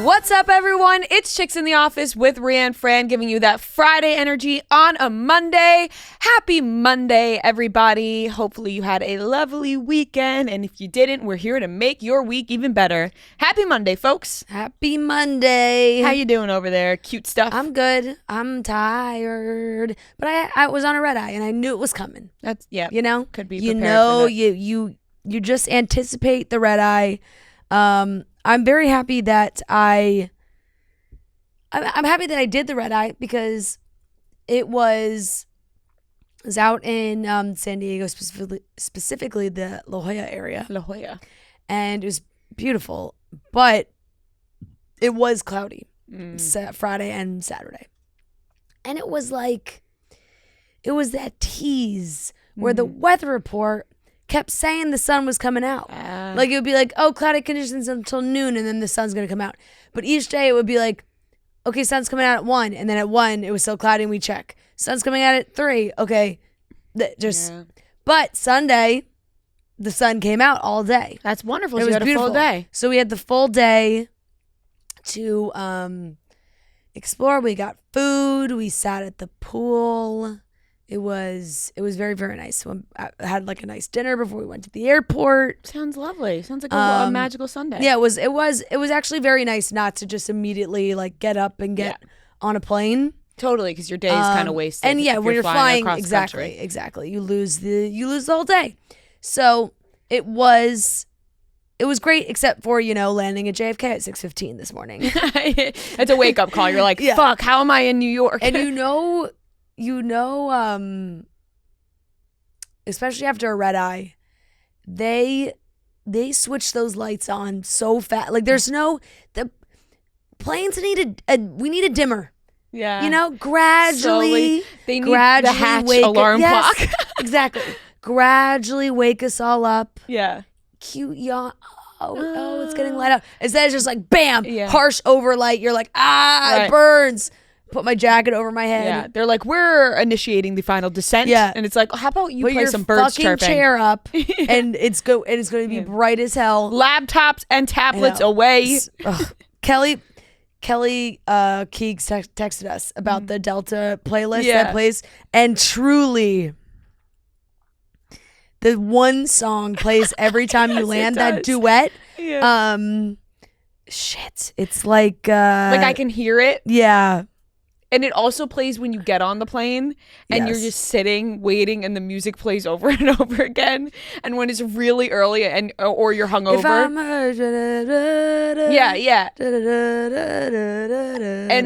What's up, everyone? It's Chicks in the Office with Rhiann Fran, giving you that Friday energy on a Monday. Happy Monday, everybody. Hopefully you had a lovely weekend, and if you didn't, we're here to make your week even better. Happy Monday, folks. Happy Monday. How you doing over there? Cute stuff? I'm good. I'm tired, but I was on a red eye, and I knew it was coming. That's, yeah. You know? Could be You prepared know, for that. you just anticipate the red eye. I'm very happy that I'm happy that I did the red eye because it was out in San Diego, specifically the La Jolla area. La Jolla. And it was beautiful, but it was cloudy Friday and Saturday. And it was that tease where the weather report kept saying the sun was coming out. Like it would be like, oh, cloudy conditions until noon, and then the sun's gonna come out. But each day it would be like, okay, sun's coming out at 1, and then at 1 it was still cloudy and we check. Sun's coming out at 3. Okay. But Sunday, the sun came out all day. That's wonderful. It So was you had beautiful. a full day. So we had the full day to explore. We got food. We sat at the pool. It was very, very nice. So I had like a nice dinner before we went to the airport. Sounds lovely. Sounds like a magical Sunday. Yeah, it was actually very nice not to just immediately like get up and get on a plane. Totally, because your day is kind of wasted. And yeah, when you're flying across the country. exactly, you lose the whole day. So it was great, except for landing at JFK at 6:15 this morning. It's a wake up call. You're like, fuck, how am I in New York? And especially after a red eye, they switch those lights on so fast. Like the planes need we need a dimmer. Yeah. Gradually. They need gradually the hatch wake alarm yes, clock. Exactly. Gradually wake us all up. Yeah. Cute yawn. Oh, it's getting light out. Instead of just like, bam, Yeah. harsh overlight. You're like, Right. it burns. Put my jacket over my head. Yeah. They're like, we're initiating the final descent. Yeah. And it's like, how about you Put play your some birds fucking chirping? chair up, and it's going to be bright as hell. Laptops and tablets I know. away. Ugh. Kelly Keegs texted us about the Delta playlist that plays, and truly, the one song plays every time you land that duet. Yeah. Shit, it's like I can hear it. Yeah. And it also plays when you get on the plane and you're just sitting, waiting, and the music plays over and over again. And when it's really early or you're hungover. If I'm yeah.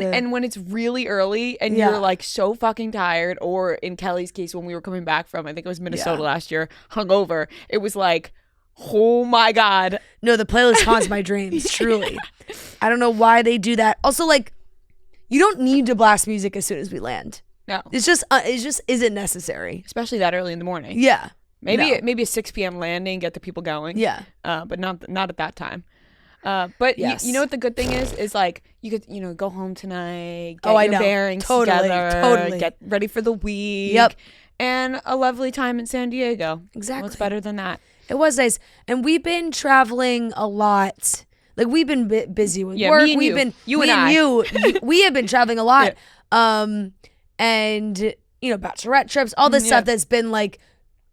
And when it's really early and you're like so fucking tired, or in Kelly's case, when we were coming back from, I think it was Minnesota last year, hungover, it was like, oh my God. No, the playlist haunts my dreams, truly. I don't know why they do that. Also, like, you don't need to blast music as soon as we land. No. It just isn't necessary. Especially that early in the morning. Yeah. Maybe a 6 p.m. landing, get the people going. Yeah. But not at that time. But you know what the good thing is like you could go home tonight, get your bearings together, get ready for the week. Yep. And a lovely time in San Diego. Exactly. What's better than that? It was nice. And we've been traveling a lot. Like, we've been busy with work. Me and we have been traveling a lot. Yeah. And bachelorette trips, all this stuff that's been like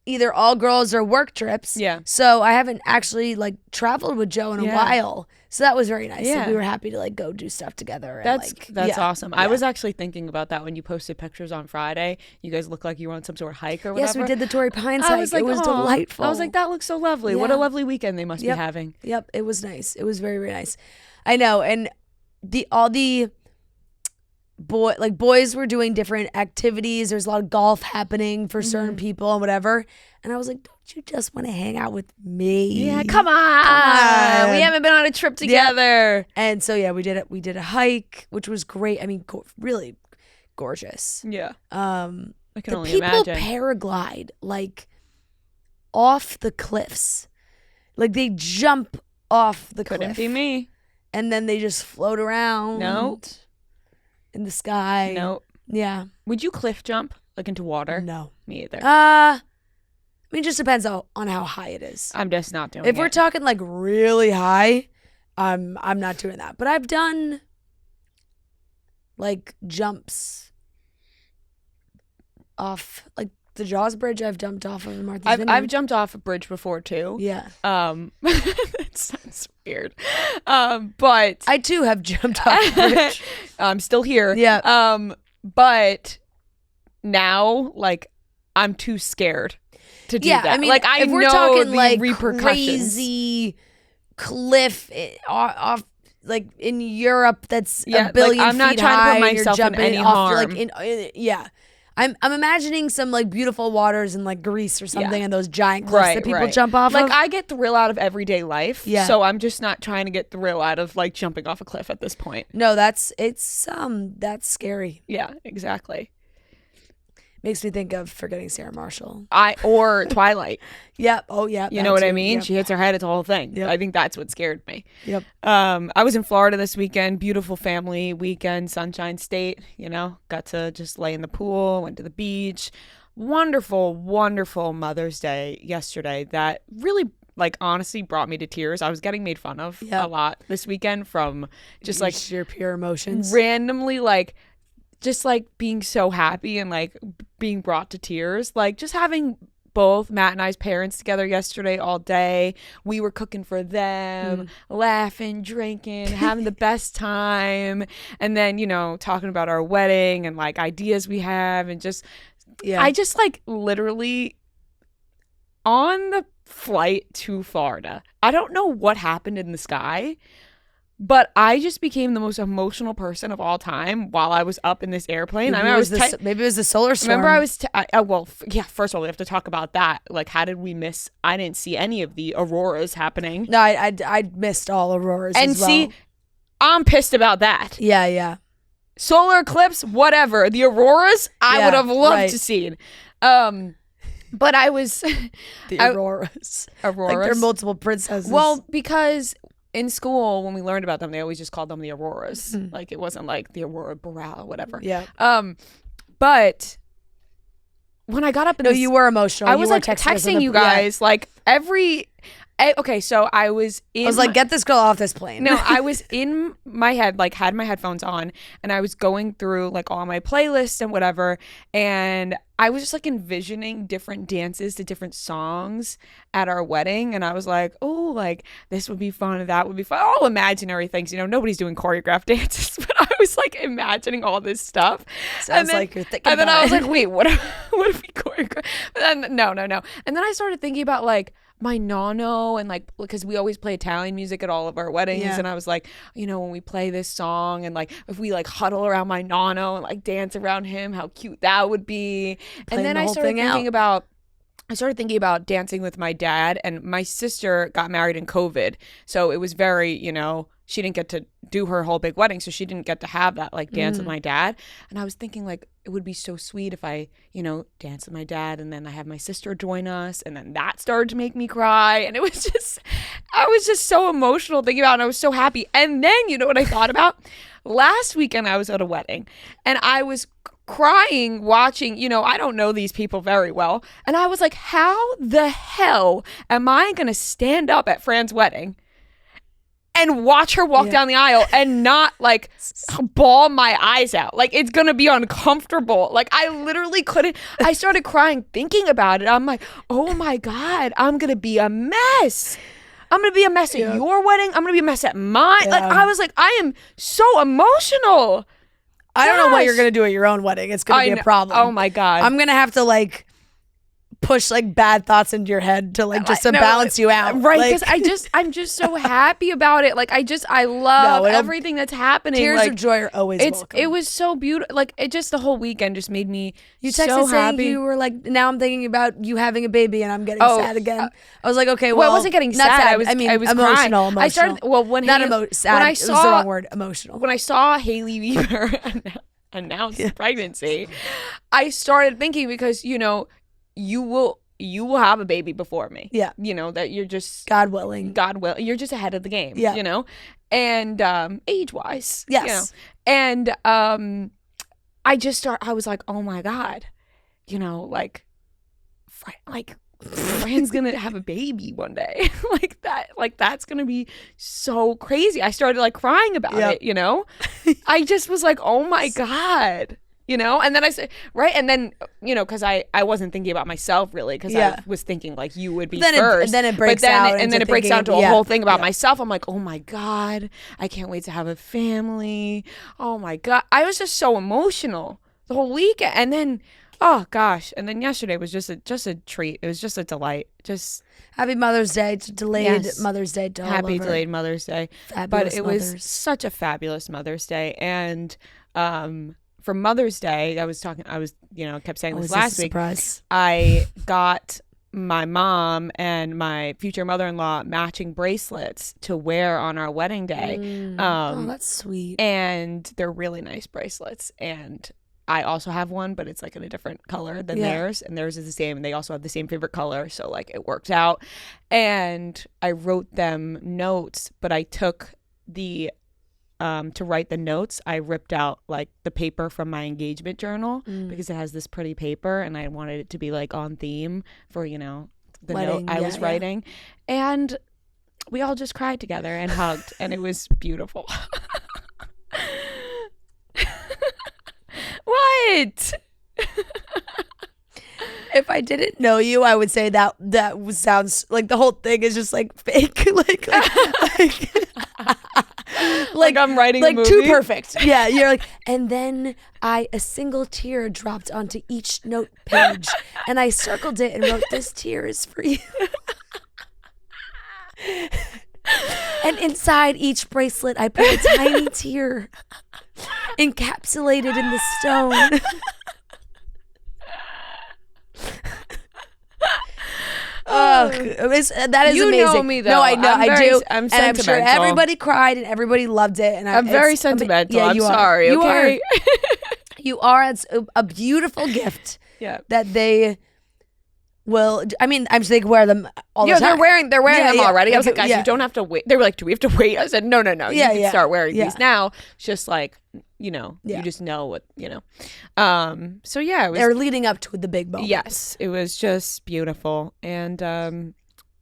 either all girls or work trips. Yeah. So I haven't actually like traveled with Joe in a while. So that was very nice. Yeah. Like, we were happy to like go do stuff together. That's awesome. I was actually thinking about that when you posted pictures on Friday. You guys look like you were on some sort of hike or whatever. Yes, we did the Torrey Pines hike. Like, it was delightful. I was like, that looks so lovely. Yeah. What a lovely weekend they must be having. Yep, it was nice. It was very, very nice. I know, and all the boys were doing different activities. There's a lot of golf happening for certain people and whatever. And I was like, don't you just want to hang out with me? Yeah, come on. We haven't been on a trip together. Yep. And so we did a hike, which was great. I mean, really gorgeous. Yeah. I can only imagine. People paraglide like off the cliffs. Like, they jump off the cliff. Couldn't be me. And then they just float around. Nope. In the sky. Nope. Yeah. Would you cliff jump like into water? No. Me either. I mean, it just depends on how high it is. I'm just not doing it. If we're talking like really high, I'm not doing that. But I've done like jumps off like the Jaws Bridge. I've jumped off of Martha's Vineyard. I've jumped off a bridge before too. Yeah. That sounds weird. But I too have jumped off a bridge. I'm still here. Yeah. But now, like, I'm too scared to do that. I mean, like, I if we're know talking the like repercussions. crazy cliff off like in Europe that's a billion I'm not feet trying high, to put and you're myself in jumping any off, harm. like yeah. I'm imagining some like beautiful waters in like Greece or something, and those giant cliffs that people jump off like, of. I get thrill out of everyday life. Yeah. So I'm just not trying to get thrill out of like jumping off a cliff at this point. No, that's scary. Yeah, exactly. Makes me think of Forgetting Sarah Marshall. Or Twilight. Yep. Oh yeah. You know what I mean? Yep. She hits her head, it's a whole thing. Yep. I think that's what scared me. Yep. I was in Florida this weekend, beautiful family weekend, Sunshine State, got to just lay in the pool, went to the beach. Wonderful, wonderful Mother's Day yesterday that really like honestly brought me to tears. I was getting made fun of a lot this weekend from just like your pure emotions. Randomly like just like being so happy and like being brought to tears. Like just having both Matt and I's parents together yesterday all day. We were cooking for them, laughing, drinking, having the best time. And then, talking about our wedding and like ideas we have and just, I just like literally on the flight to Florida, I don't know what happened in the sky, but I just became the most emotional person of all time while I was up in this airplane. Maybe, maybe it was the solar storm. Remember, first of all, we have to talk about that. Like, how did we miss? I didn't see any of the auroras happening. No, I missed all auroras. And as well. see, I'm pissed about that. Yeah. Solar eclipse, whatever. The auroras, I would have loved to see. But I was the auroras. Like there are multiple princesses. Well, because in school, when we learned about them, they always just called them the auroras. Like it wasn't like the aurora boreal, whatever. Yeah. But when I got up in you were emotional. I was like texting you guys like every. Okay, so I was like, get this girl off this plane. No, I was in my head, like had my headphones on, and I was going through like all my playlists and whatever, and I was just like envisioning different dances to different songs at our wedding, and I was like, oh, like this would be fun, and that would be fun, all imaginary things. Nobody's doing choreographed dances, but I was like imagining all this stuff. Sounds like you're thinking. And then I was like, wait, what if we choreograph? But then no. And then I started thinking about like my nonno and like because we always play Italian music at all of our weddings, and I was like, when we play this song and like if we like huddle around my nonno and like dance around him, how cute that would be. And then I started thinking about dancing with my dad, and my sister got married in COVID, so it was very she didn't get to do her whole big wedding, so she didn't get to have that like dance with my dad. And I was thinking like it would be so sweet if I dance with my dad, and then I have my sister join us, and then that started to make me cry, and I was just so emotional thinking about it, and I was so happy. And then what I thought about? Last weekend I was at a wedding, and I was crying watching, I don't know these people very well, and I was like, how the hell am I gonna stand up at Fran's wedding and watch her walk down the aisle and not like bawl my eyes out? Like it's gonna be uncomfortable. Like I literally couldn't. I started crying thinking about it. I'm like, oh my God, I'm gonna be a mess. I'm gonna be a mess at your wedding. I'm gonna be a mess at mine. Like I was like, I am so emotional. I don't know what you're gonna do at your own wedding. It's gonna be a problem. Oh my God. I'm gonna have to like push like bad thoughts into your head to like just to balance you out, right? Like, because I'm just so happy about it. Like I love everything that's happening. Tears of joy are always welcome. It was so beautiful. Like it just the whole weekend just made me you texted so saying happy. You were like, now I'm thinking about you having a baby and I'm getting sad again. I was like, okay, well, I wasn't getting sad. I was emotional. Crying. I started sad. When I saw, it was the wrong word. Emotional. When I saw Hailey Bieber announce pregnancy, I started thinking because you will have a baby before me. Yeah. That you're just God willing, you're just ahead of the game. Yeah. And age wise. Yes. And I was like, oh my God, like Ryan's gonna have a baby one day. Like that's gonna be so crazy. I started like crying about it, you know? I just was like, oh my God. You know, and then I said, right, and then, you know, because I wasn't thinking about myself really, because I was thinking like you would be first. Then it breaks out, and then it breaks out to a whole thing about myself. I'm like, oh my God, I can't wait to have a family. Oh my God, I was just so emotional the whole week, and then, oh gosh, and then yesterday was just a treat. It was just a delight. Just happy Mother's Day, delayed Mother's Day. To happy delayed Mother's Day, fabulous but it mothers. was such a fabulous Mother's Day, and for Mother's Day, I was, you know, kept saying this last week. Surprise. I got my mom and my future mother-in-law matching bracelets to wear on our wedding day. Oh, that's sweet. And they're really nice bracelets. And I also have one, but it's like in a different color than theirs. And theirs is the same. And they also have the same favorite color. So like it worked out. And I wrote them notes, but I took the to write the notes, I ripped out like the paper from my engagement journal because it has this pretty paper, and I wanted it to be like on theme for, you know, the note I was writing. And we all just cried together and hugged, and it was beautiful. What? If I didn't know you, I would say that sounds like the whole thing is just like fake, like I'm writing like a movie. too perfect. Yeah, you're like, and then a single tear dropped onto each note page, and I circled it and wrote, "This tear is for you." And inside each bracelet, I put a tiny tear, encapsulated in the stone. That is you amazing. Know me though. No, I know, I do. I'm and sentimental. I'm sure everybody cried and everybody loved it. And I'm very sentimental. Yeah, I'm you sorry. Are. Okay, you are. It's a beautiful gift. Yeah, that they will. I mean, I'm just they wear them all the time. They're wearing them already. I was like, guys, yeah. you don't have to wait. They were like, do we have to wait? I said, no. You can start wearing these now. It's just like, you know, you just know what, you know. So yeah, it was, they're leading up to the big moment. Yes, it was just beautiful, and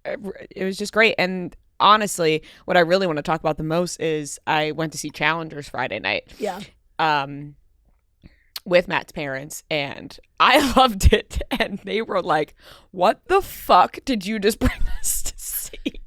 it was just great. And honestly, what I really want to talk about the most is I went to see Challengers Friday night. Yeah. With Matt's parents, and I loved it, and they were like, what the fuck did you just bring us to see?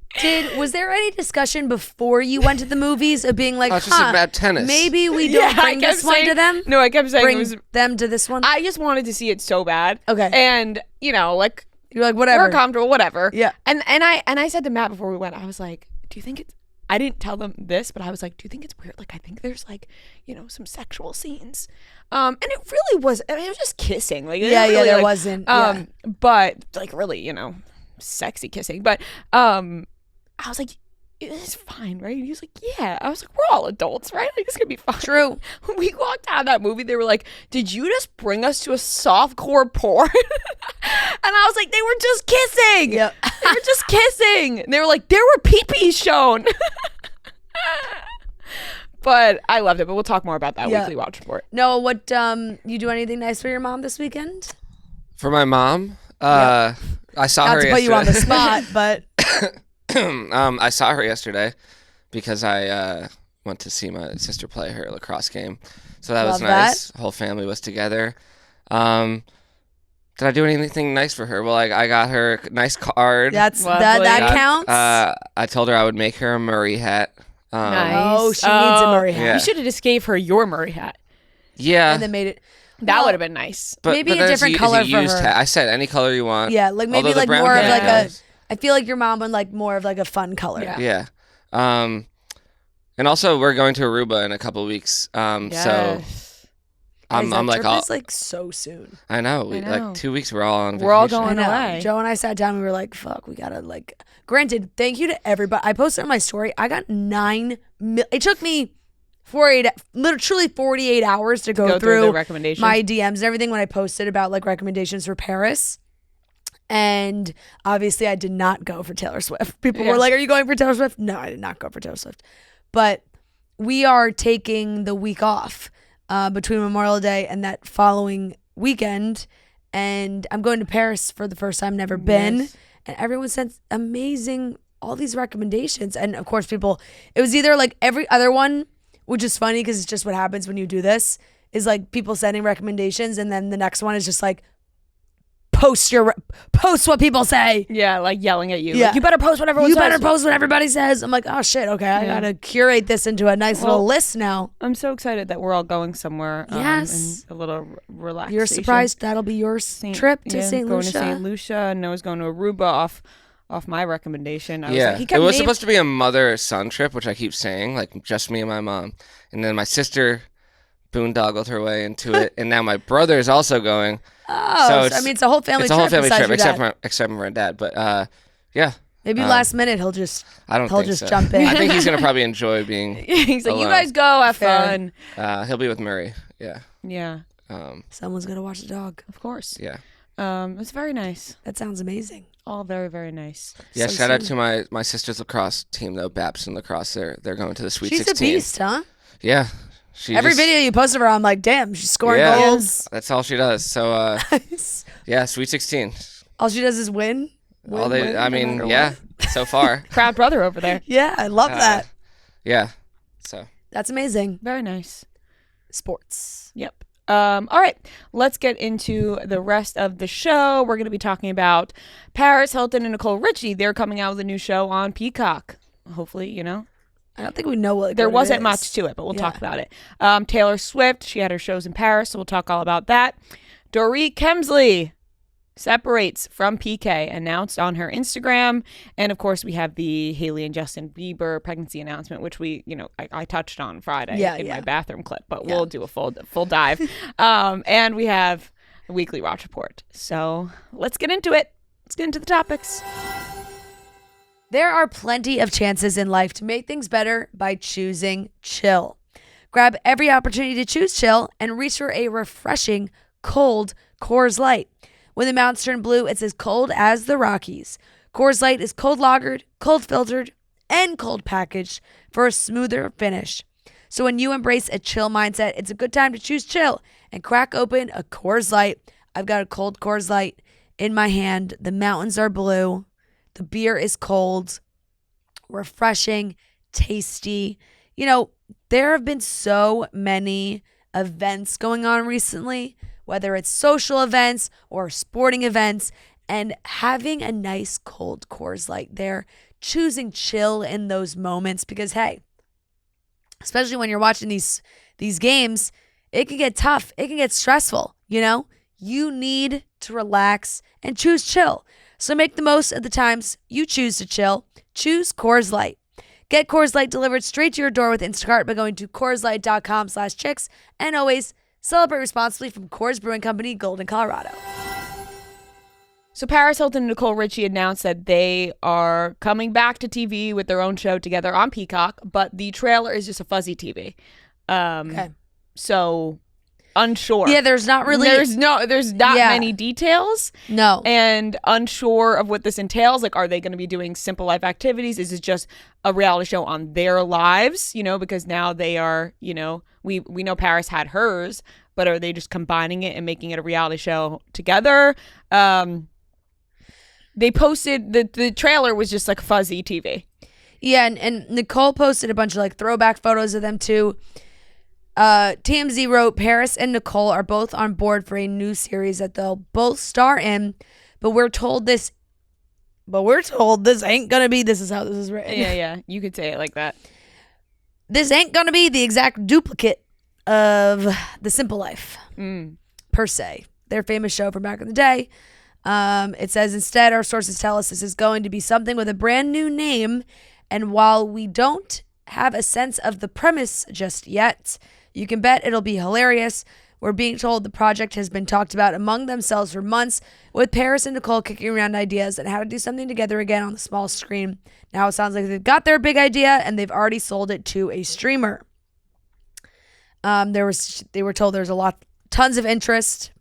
Was there any discussion before you went to the movies of being like, it's just about tennis. Maybe we don't bring this one to them? No, I kept saying bring it was them to this one? I just wanted to see it so bad. Okay. And, you know, like, you're like, whatever. We're comfortable, whatever. Yeah. And I said to Matt before we went, I was like, do you think it's, I didn't tell them this, but I was like, do you think it's weird? Like, I think there's like, you know, some sexual scenes. And it really was, I mean, it was just kissing. Like, really, there like, wasn't. But like really, you know, sexy kissing. But I was like, it's fine, right? And he was like, yeah. I was like, we're all adults, right? Like, it's gonna be fine. True. When we walked out of that movie, they were like, did you just bring us to a softcore porn? And I was like, they were just kissing. Yep. They were just kissing. And they were like, there were pee-pees shown. But I loved it. But we'll talk more about that weekly watch report. No, what you do anything nice for your mom this weekend? For my mom, I saw her yesterday. Not to put you on the spot, but I saw her yesterday because I went to see my sister play her lacrosse game. So that was nice. The whole family was together. Did I do anything nice for her? Well, I got her a nice card. That counts. I told her I would make her a Murray hat. Nice. Oh, she needs a Murray hat. Yeah. You should have just gave her your Murray hat. Yeah. And then made it. That would have been nice. Maybe a different color for her. Hat. I said any color you want. Yeah, like maybe like more of like a. I feel like your mom would like more of like a fun color. Yeah. And also we're going to Aruba in a couple of weeks. So I'm like, it's like so soon. I know. Like 2 weeks we're all on vacation. We're all going away. Joe and I sat down and we were like, fuck, we gotta like. Granted, thank you to everybody. I posted on my story. I got it took me 48 hours to go through the recommendations. My DMs and everything when I posted about like recommendations for Paris. And obviously I did not go for Taylor Swift. People were like, are you going for Taylor Swift? No, I did not go for Taylor Swift. But we are taking the week off between Memorial Day and that following weekend. and I'm going to Paris for the first time, never been. Nice. And everyone sent amazing, all these recommendations. And of course, people, it was either like every other one, which is funny because it's just what happens when you do this, is like people sending recommendations. And then the next one is just like, post what people say. Yeah, like yelling at you. Yeah. Like, you better post what everyone says. You better post what everybody says. I'm like, oh shit, okay, I gotta curate this into a nice little list now. I'm so excited that we're all going somewhere. Yes. And a little relaxation. You're surprised that'll be your trip to St. Going Lucia? to St. Lucia. Noah's going to Aruba off my recommendation. I was Yeah, like, he it kept was supposed to be a mother-son trip, which I keep saying, like just me and my mom. And then my sister boondoggled her way into it, and now my brother is also going. Oh, so I mean, it's a whole family trip. It's a whole family besides trip, your dad. except for my dad. But yeah. Maybe last minute he'll just jump in. I think he's gonna probably enjoy being. He's like, alone. you guys go, have Fair. fun. He'll be with Murray. Yeah. Yeah, Someone's gonna watch the dog. of course. Yeah. It's very nice. That sounds amazing. All very, very nice. Yeah. So Shout out soon. to my sister's lacrosse team though, Babson Lacrosse. They're going to the Sweet She's 16. a beast, huh? Yeah. Every video you post of her, I'm like, damn, she's scoring goals. That's all she does. So yeah, Sweet 16. All she does is win. I mean, matter yeah, so far. Proud brother over there. Yeah, I love that. Yeah. So That's amazing. Very nice. Sports. Yep. All right, let's get into the rest of the show. We're going to be talking about Paris Hilton and Nicole Richie. They're coming out with a new show on Peacock. Hopefully, I don't think we know what there what it wasn't is. much to it, but we'll talk about it. Taylor Swift, she had her shows in Paris, so we'll talk all about that. Dorit Kemsley separates from PK, announced on her Instagram. And of course, we have the Hailey and Justin Bieber pregnancy announcement, which I touched on Friday in my bathroom clip, but we'll do a full dive. And we have the weekly RHOBH report. So let's get into it. Let's get into the topics. There are plenty of chances in life to make things better by choosing chill. Grab every opportunity to choose chill and reach for a refreshing, cold Coors Light. When the mountains turn blue, it's as cold as the Rockies. Coors Light is cold lagered, cold filtered, and cold packaged for a smoother finish. So when you embrace a chill mindset, it's a good time to choose chill and crack open a Coors Light. I've got a cold Coors Light in my hand. The mountains are blue. The beer is cold, refreshing, tasty. There have been so many events going on recently, whether it's social events or sporting events, and having a nice cold Coors Light there, choosing chill in those moments because, hey, especially when you're watching these games, it can get tough. It can get stressful, You need to relax and choose chill. So make the most of the times you choose to chill. Choose Coors Light. Get Coors Light delivered straight to your door with Instacart by going to CoorsLight.com/chicks. And always celebrate responsibly from Coors Brewing Company, Golden, Colorado. So Paris Hilton and Nicole Richie announced that they are coming back to TV with their own show together on Peacock, but the trailer is just a fuzzy TV. Okay. So unsure. Yeah, there's not many details. No. And unsure of what this entails. Like, are they going to be doing simple life activities? Is it just a reality show on their lives? Because now they are, we know Paris had hers, but are they just combining it and making it a reality show together? They posted the trailer was just like fuzzy TV. Yeah, and Nicole posted a bunch of throwback photos of them too. TMZ wrote, Paris and Nicole are both on board for a new series that they'll both star in, but we're told this ain't gonna be, this is how this is written. Yeah, you could say it like that. This ain't gonna be the exact duplicate of The Simple Life, per se. Their famous show from back in the day. It says, instead, our sources tell us this is going to be something with a brand new name, and while we don't have a sense of the premise just yet, you can bet it'll be hilarious. We're being told the project has been talked about among themselves for months, with Paris and Nicole kicking around ideas on how to do something together again on the small screen. Now it sounds like they've got their big idea and they've already sold it to a streamer. They were told there's tons of interest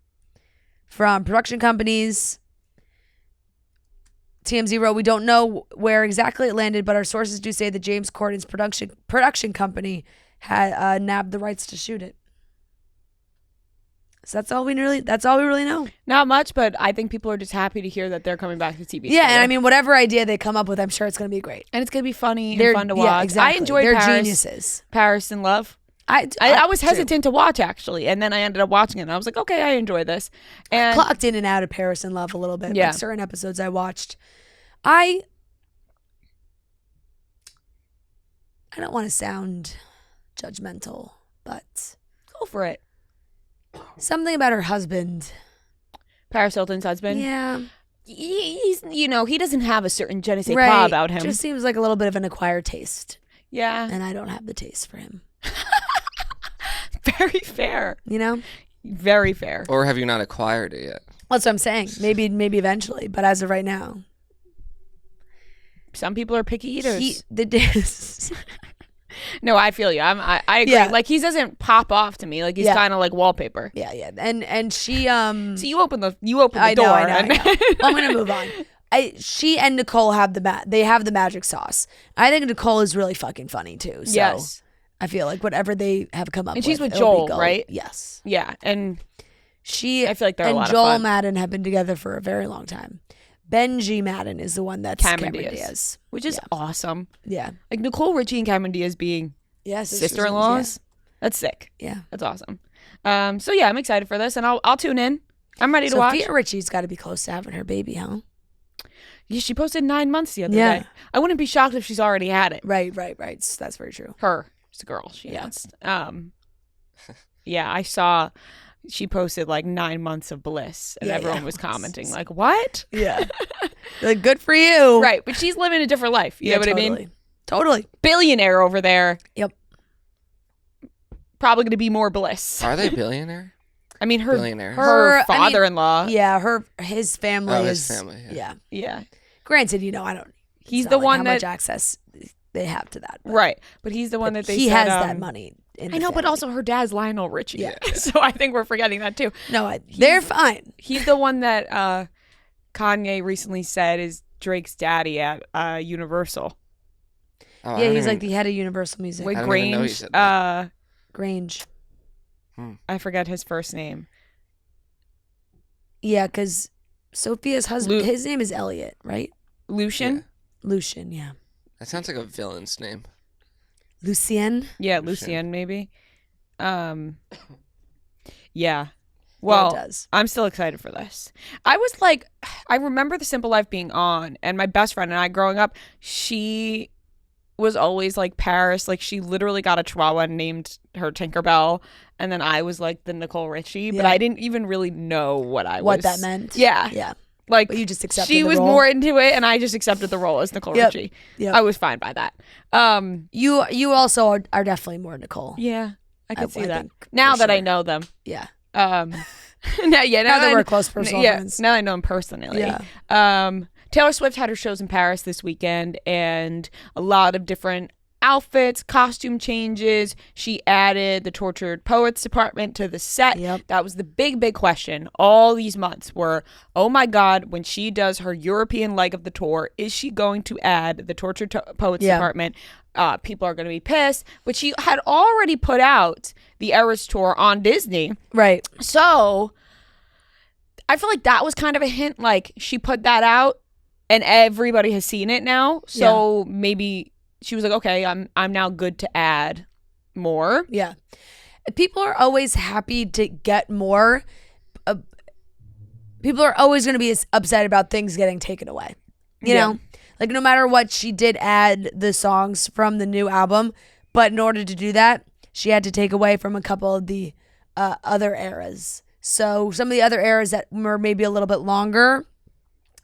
from production companies. TMZ wrote, we don't know where exactly it landed, but our sources do say that James Corden's production company had nabbed the rights to shoot it. So that's all we really know. Not much, but I think people are just happy to hear that they're coming back to TV. Yeah, together. and I mean, whatever idea they come up with, I'm sure it's going to be great. And it's going to be funny and fun to watch. Yeah, exactly. I enjoyed They're Paris. Geniuses. Paris in Love. I was hesitant to watch, actually, and then I ended up watching it, and I was like, okay, I enjoy this. And I clocked in and out of Paris in Love a little bit. Yeah. Like certain episodes I watched. I don't want to sound judgmental, but go for it. something about her husband. Paris Hilton's husband. Yeah. He's, he doesn't have a certain je ne sais Right. quoi about him. Just seems like a little bit of an acquired taste. Yeah. And I don't have the taste for him. Very fair. Very fair. Or have you not acquired it yet? That's what I'm saying. Maybe eventually, but as of right now, Some people are picky eaters. the No, I feel you. I agree. Yeah. Like, he doesn't pop off to me. Like, he's Yeah. kind of like wallpaper. yeah, and she So you open the I door. know. and I'm gonna move on. She and Nicole have they have the magic sauce. I think Nicole is really fucking funny too. So Yes. I feel like whatever they have come up And with, she's with it'll be Joel, gold. right? Yes. Yeah. And She I feel like they're a and lot of Joel fun. Madden have been together for a very long time. Benji Madden is the one that's Cameron Cameron Diaz. Diaz. which is awesome. Yeah. Like, Nicole Richie and Cameron Diaz being Yes. sister-in-laws. That's sick. Yeah. That's awesome. So yeah, I'm excited for this, and I'll tune in. I'm ready to watch. Sophia Richie's got to be close to having her baby, huh? Yeah, she posted 9 months the other Yeah. day. I wouldn't be shocked if she's already had it. Right. That's very true. Her, it's a girl. She announced. Yeah, I saw. She posted like 9 months of bliss, and Yeah, everyone yeah. was commenting like, "What?" Yeah. Like, good for you. Right, but she's living a different life. You know what I mean? Totally. Billionaire over there. Yep. Probably going to be more bliss. Are they billionaire? I mean, her Billionaires. her I mean, father-in-law. Yeah, his family Oh, is. his family, yeah. Yeah. Granted, I don't. He's it's the not like one how that much access they have to that. But, right, but he's the one but that they he said, has that money. In I the know, but family. also her dad's Lionel Richie. Yeah. So I think we're forgetting that too. No, they're fine. He's the one that Kanye recently said is Drake's daddy at Universal. Oh, I Yeah, don't he's even- like the head of Universal Music. With I don't even know he Grange. said that. Grange. I forget his first name. Yeah, because Sophia's husband, his name is Elliot, right? Lucian. Yeah. Lucian, yeah. That sounds like a villain's name. Lucien. Yeah, Lucian maybe. Yeah. Well, it does. I'm still excited for this. I was like, I remember The Simple Life being on, and my best friend and I growing up, she was always like Paris. Like, she literally got a chihuahua and named her Tinkerbell. And then I was like the Nicole Richie, but Yeah. I didn't even really know what What that meant. Yeah. Yeah. Like, But you just accepted she the was role. more into it, and I just accepted the role as Nicole Yep. Richie. Yep. I was fine by that. You also are definitely more Nicole. Yeah, I could see that. think, Now for that I sure. know them. Yeah. Now Now that I we're close personal yeah, friends. now I know him personally. Yeah. Taylor Swift had her shows in Paris this weekend, and a lot of different outfits, costume changes. She added the Tortured Poets department to the set. Yep. That was the big question all these months were, oh my God, when she does her European leg of the tour, is she going to add the Tortured Poets department? People are going to be pissed. But she had already put out the Eras tour on Disney. Right. So I feel like that was kind of a hint. Like, she put that out and everybody has seen it now. So maybe she was like, okay, I'm now good to add more. Yeah. People are always happy to get more. People are always going to be upset about things getting taken away. You know? Like, no matter what, she did add the songs from the new album. But in order to do that, she had to take away from a couple of the other eras. So some of the other eras that were maybe a little bit longer,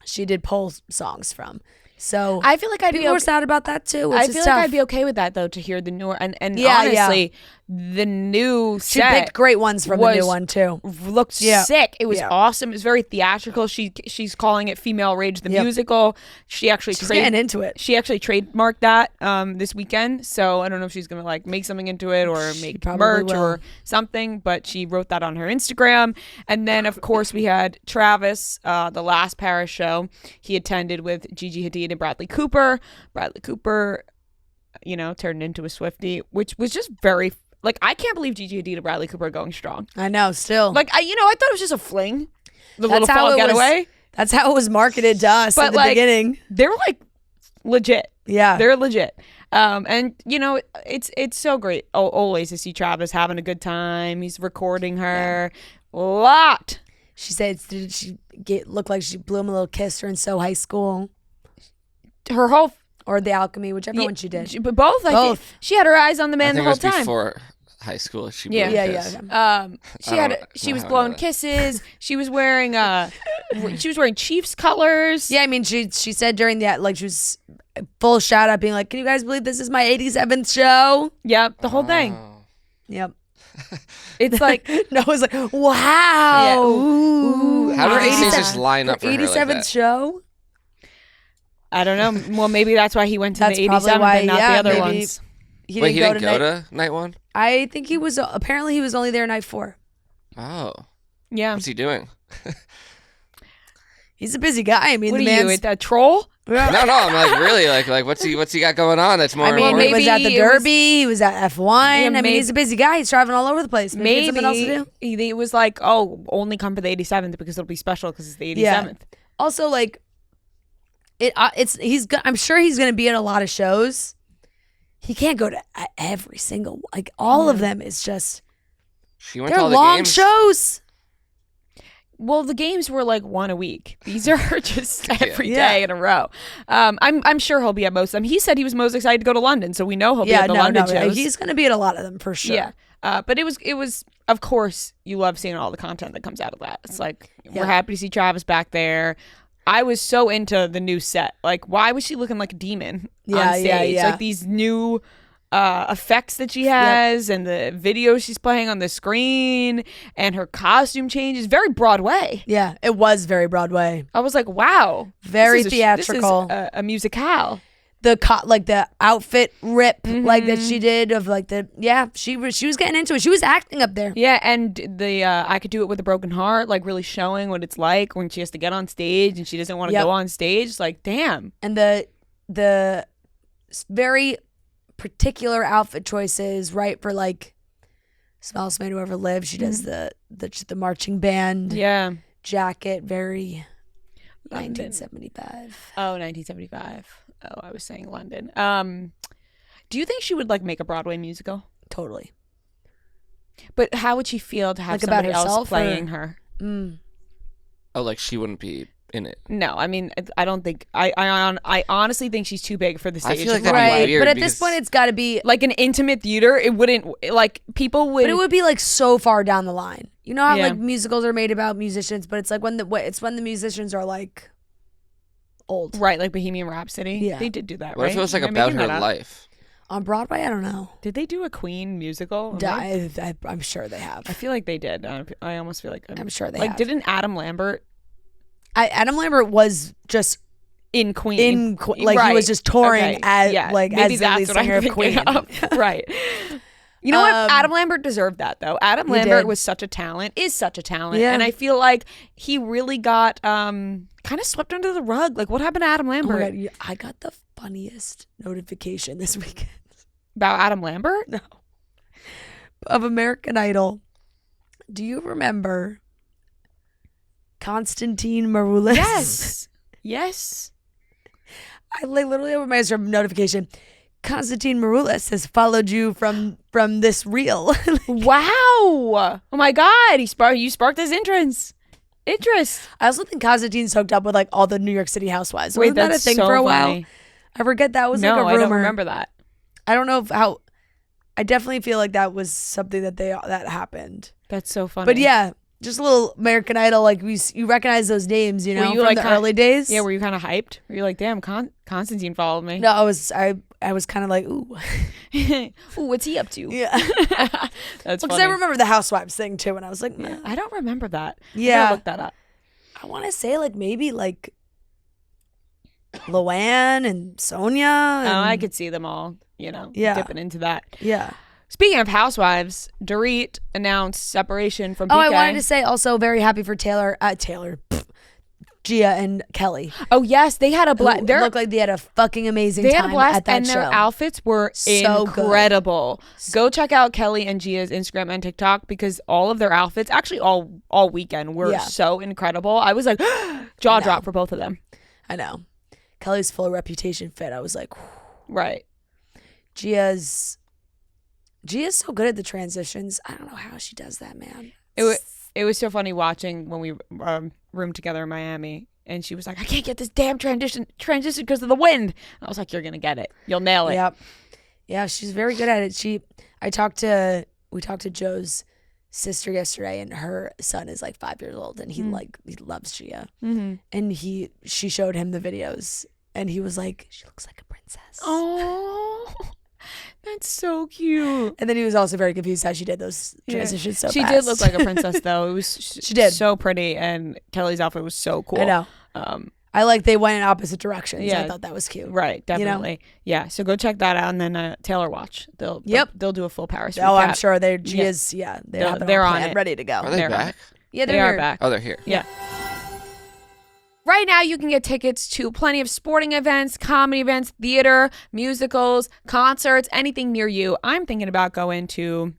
she did pull songs from. So I feel like I'd be people were sad about that too. I feel like I'd be okay with that though, to hear the newer and honestly, the new She set picked great ones from the new one too. looked sick. It was Yeah. awesome. It was very theatrical. She's calling it Female Rage the musical. She's Getting into it. She actually trademarked that this weekend. So I don't know if she's gonna like make something into it or make probably merch will. or something. But she wrote that on her Instagram. And then of course we had Travis, the last Paris show he attended with Gigi Hadid and Bradley Cooper. Bradley Cooper, turned into a Swiftie, which was just very like, I can't believe Gigi Hadid and Bradley Cooper are going strong. I know, still. Like, I thought it was just a fling. The That's little how fall it was- getaway. That's how it was marketed to us But, at the like, beginning. They're like legit. Yeah. They're legit. And it's so great always to see Travis having a good time. He's recording her a lot. She said, did she look like she blew him a little kiss during So High School? Her whole Or The Alchemy, whichever one she did. but both. I think Both. she had her eyes on the man the I think whole it was time. before high school. She Yeah. blew a Yeah, kiss. yeah. She was how I know blowing that. kisses. She was wearing Chiefs colors. Yeah, I mean, she said during that, like, she was full shout out being like, can you guys believe this is my 87th show? Yep, the whole thing. Oh. Yep. It's like No, I was like, wow. Yeah. Ooh. How did Her these things 87 just line up for her like 87th that? show? I don't know. Well, maybe that's why he went to That's the probably 87th why, and not yeah, the other maybe. ones. He Wait, he didn't night- go to night one? I think he was, apparently he was only there night 4. Oh. Yeah. What's he doing? He's a busy guy. I mean, What the are you, man's... a troll? No, I'm like really like what's he got going on that's more I mean, important? He was at the maybe it was- Derby. He was at F1. I mean, maybe- he's a busy guy. He's traveling all over the place. Maybe he had something else to do. He was like, oh, only come for the 87th because it'll be special because it's the 87th. Also, like, I'm sure he's going to be at a lot of shows. He can't go to every single, like, all of them is just, She went to they're all the long games. shows. Well, the games were like one a week. These are just every Yeah. day in a row. I'm sure he'll be at most of them. He said he was most excited to go to London, so we know he'll be at the London shows. He's going to be at a lot of them for sure. Yeah. But it was of course you love seeing all the content that comes out of that. It's like we're happy to see Travis back there. I was so into the new set. Like, why was she looking like a demon on stage? Yeah. Like these new effects that she has and the video she's playing on the screen and her costume changes. Very Broadway. Yeah, it was very Broadway. I was like, wow. Very this theatrical. This is a musicale. The outfit rip like that she did of like she was getting into it. She was acting up there. Yeah, and the I Could Do It With a Broken Heart, like really showing what it's like when she has to get on stage and she doesn't want to go on stage. It's like, damn. And the very particular outfit choices, right, for like Smallest Man Who Ever Lived. She does the marching band jacket, very London. 1975. Oh, 1975. Oh, I was saying London. Do you think she would like make a Broadway musical? Totally. But how would she feel to have Like about somebody else herself, playing or- her? Oh, like she wouldn't be in it. No, I mean, I don't think. I honestly think she's too big for the I stage. feel like that'd be Right, weird but at because this point, it's got to be. like an intimate theater. It wouldn't like people would. But it would be like so far down the line. You know how Yeah. like musicals are made about musicians, but it's like when the musicians are like old. right, like Bohemian Rhapsody. Yeah. They did do that. what right? if it was like Am I about making her that up? life? On Broadway, I don't know. Did they do a Queen musical? Am I I'm sure they have. feel like they did. I almost feel like I'm sure they like have. didn't Adam Lambert Adam Lambert was just in Queen like he was just touring as like maybe as the lead that's what I'm singer of thinking Queen. of. Right. You know what? Um, Adam Lambert deserved that though. Adam he Lambert did. was such a talent, is such a talent, Yeah. and I feel like he really got kind of swept under the rug. Like what happened to Adam Oh my Lambert? God, I got the funniest notification this weekend About Adam Lambert? No. of American Idol. Do you remember Constantine Maroulis? Yes. Yes. I like literally opened my notification. Constantine Maroulis has followed you from this reel. Wow. Oh my God. You sparked his interest. I also think Constantine's hooked up with like all the New York City housewives. Wait, Wasn't that a that's thing so for a while? funny. I forget that was No, like a rumor. I don't remember that. I don't know how. I definitely feel like that was something that happened. That's so funny. But yeah, just a little American Idol. Like you recognize those names, you Were know, you, from like, the kinda- early days. Yeah, were you kind of hyped? Were you like, damn, Constantine followed me? No, I was kind of like, ooh, Ooh, what's he up to? yeah. That's Because funny. I remember the Housewives thing too, and I was like, Yeah, I don't remember that. Yeah. I gotta look that up. I want to say like maybe like Luann and Sonia. And, Oh, I could see them all, Yeah. dipping into that. Yeah. Speaking of housewives, Dorit announced separation from PK. Oh, I wanted to say also very happy for Taylor. Gia and Kelly. Oh yes, they had a blast. They looked like they had a fucking amazing time. They had a blast, at that and their show. outfits were So incredible. Go check out Kelly and Gia's Instagram and TikTok because all of their outfits, actually all weekend, were so incredible. I was like jaw drop for both of them. I know. Kelly's full reputation fit. I was like, whew. Right. Gia's so good at the transitions. I don't know how she does that, man. It was so funny watching when we roomed together in Miami, and she was like, I can't get this damn transition because of the wind. And I was like, you're going to get it. You'll nail it. Yep. Yeah, she's very good at it. We talked to Joe's sister yesterday, and her son is like 5 years old, and he loves Gia. Mm-hmm. And she showed him the videos, and he was like, she looks like a princess. Oh, that's so cute. And then he was also very confused how she did those transitions so fast. She did look like a princess, though. It was she did so pretty, and Kelly's outfit was so cool. I know. I like they went in opposite directions. Yeah, I thought that was cute. Right, definitely. You know? Yeah, so go check that out, and then Taylor watch. They'll do a full Paris recap. Oh, I'm sure they're they're on it, ready to go. Are they back? Yeah, they are back. Oh, they're here. Yeah. Right now, you can get tickets to plenty of sporting events, comedy events, theater, musicals, concerts, anything near you. I'm thinking about going to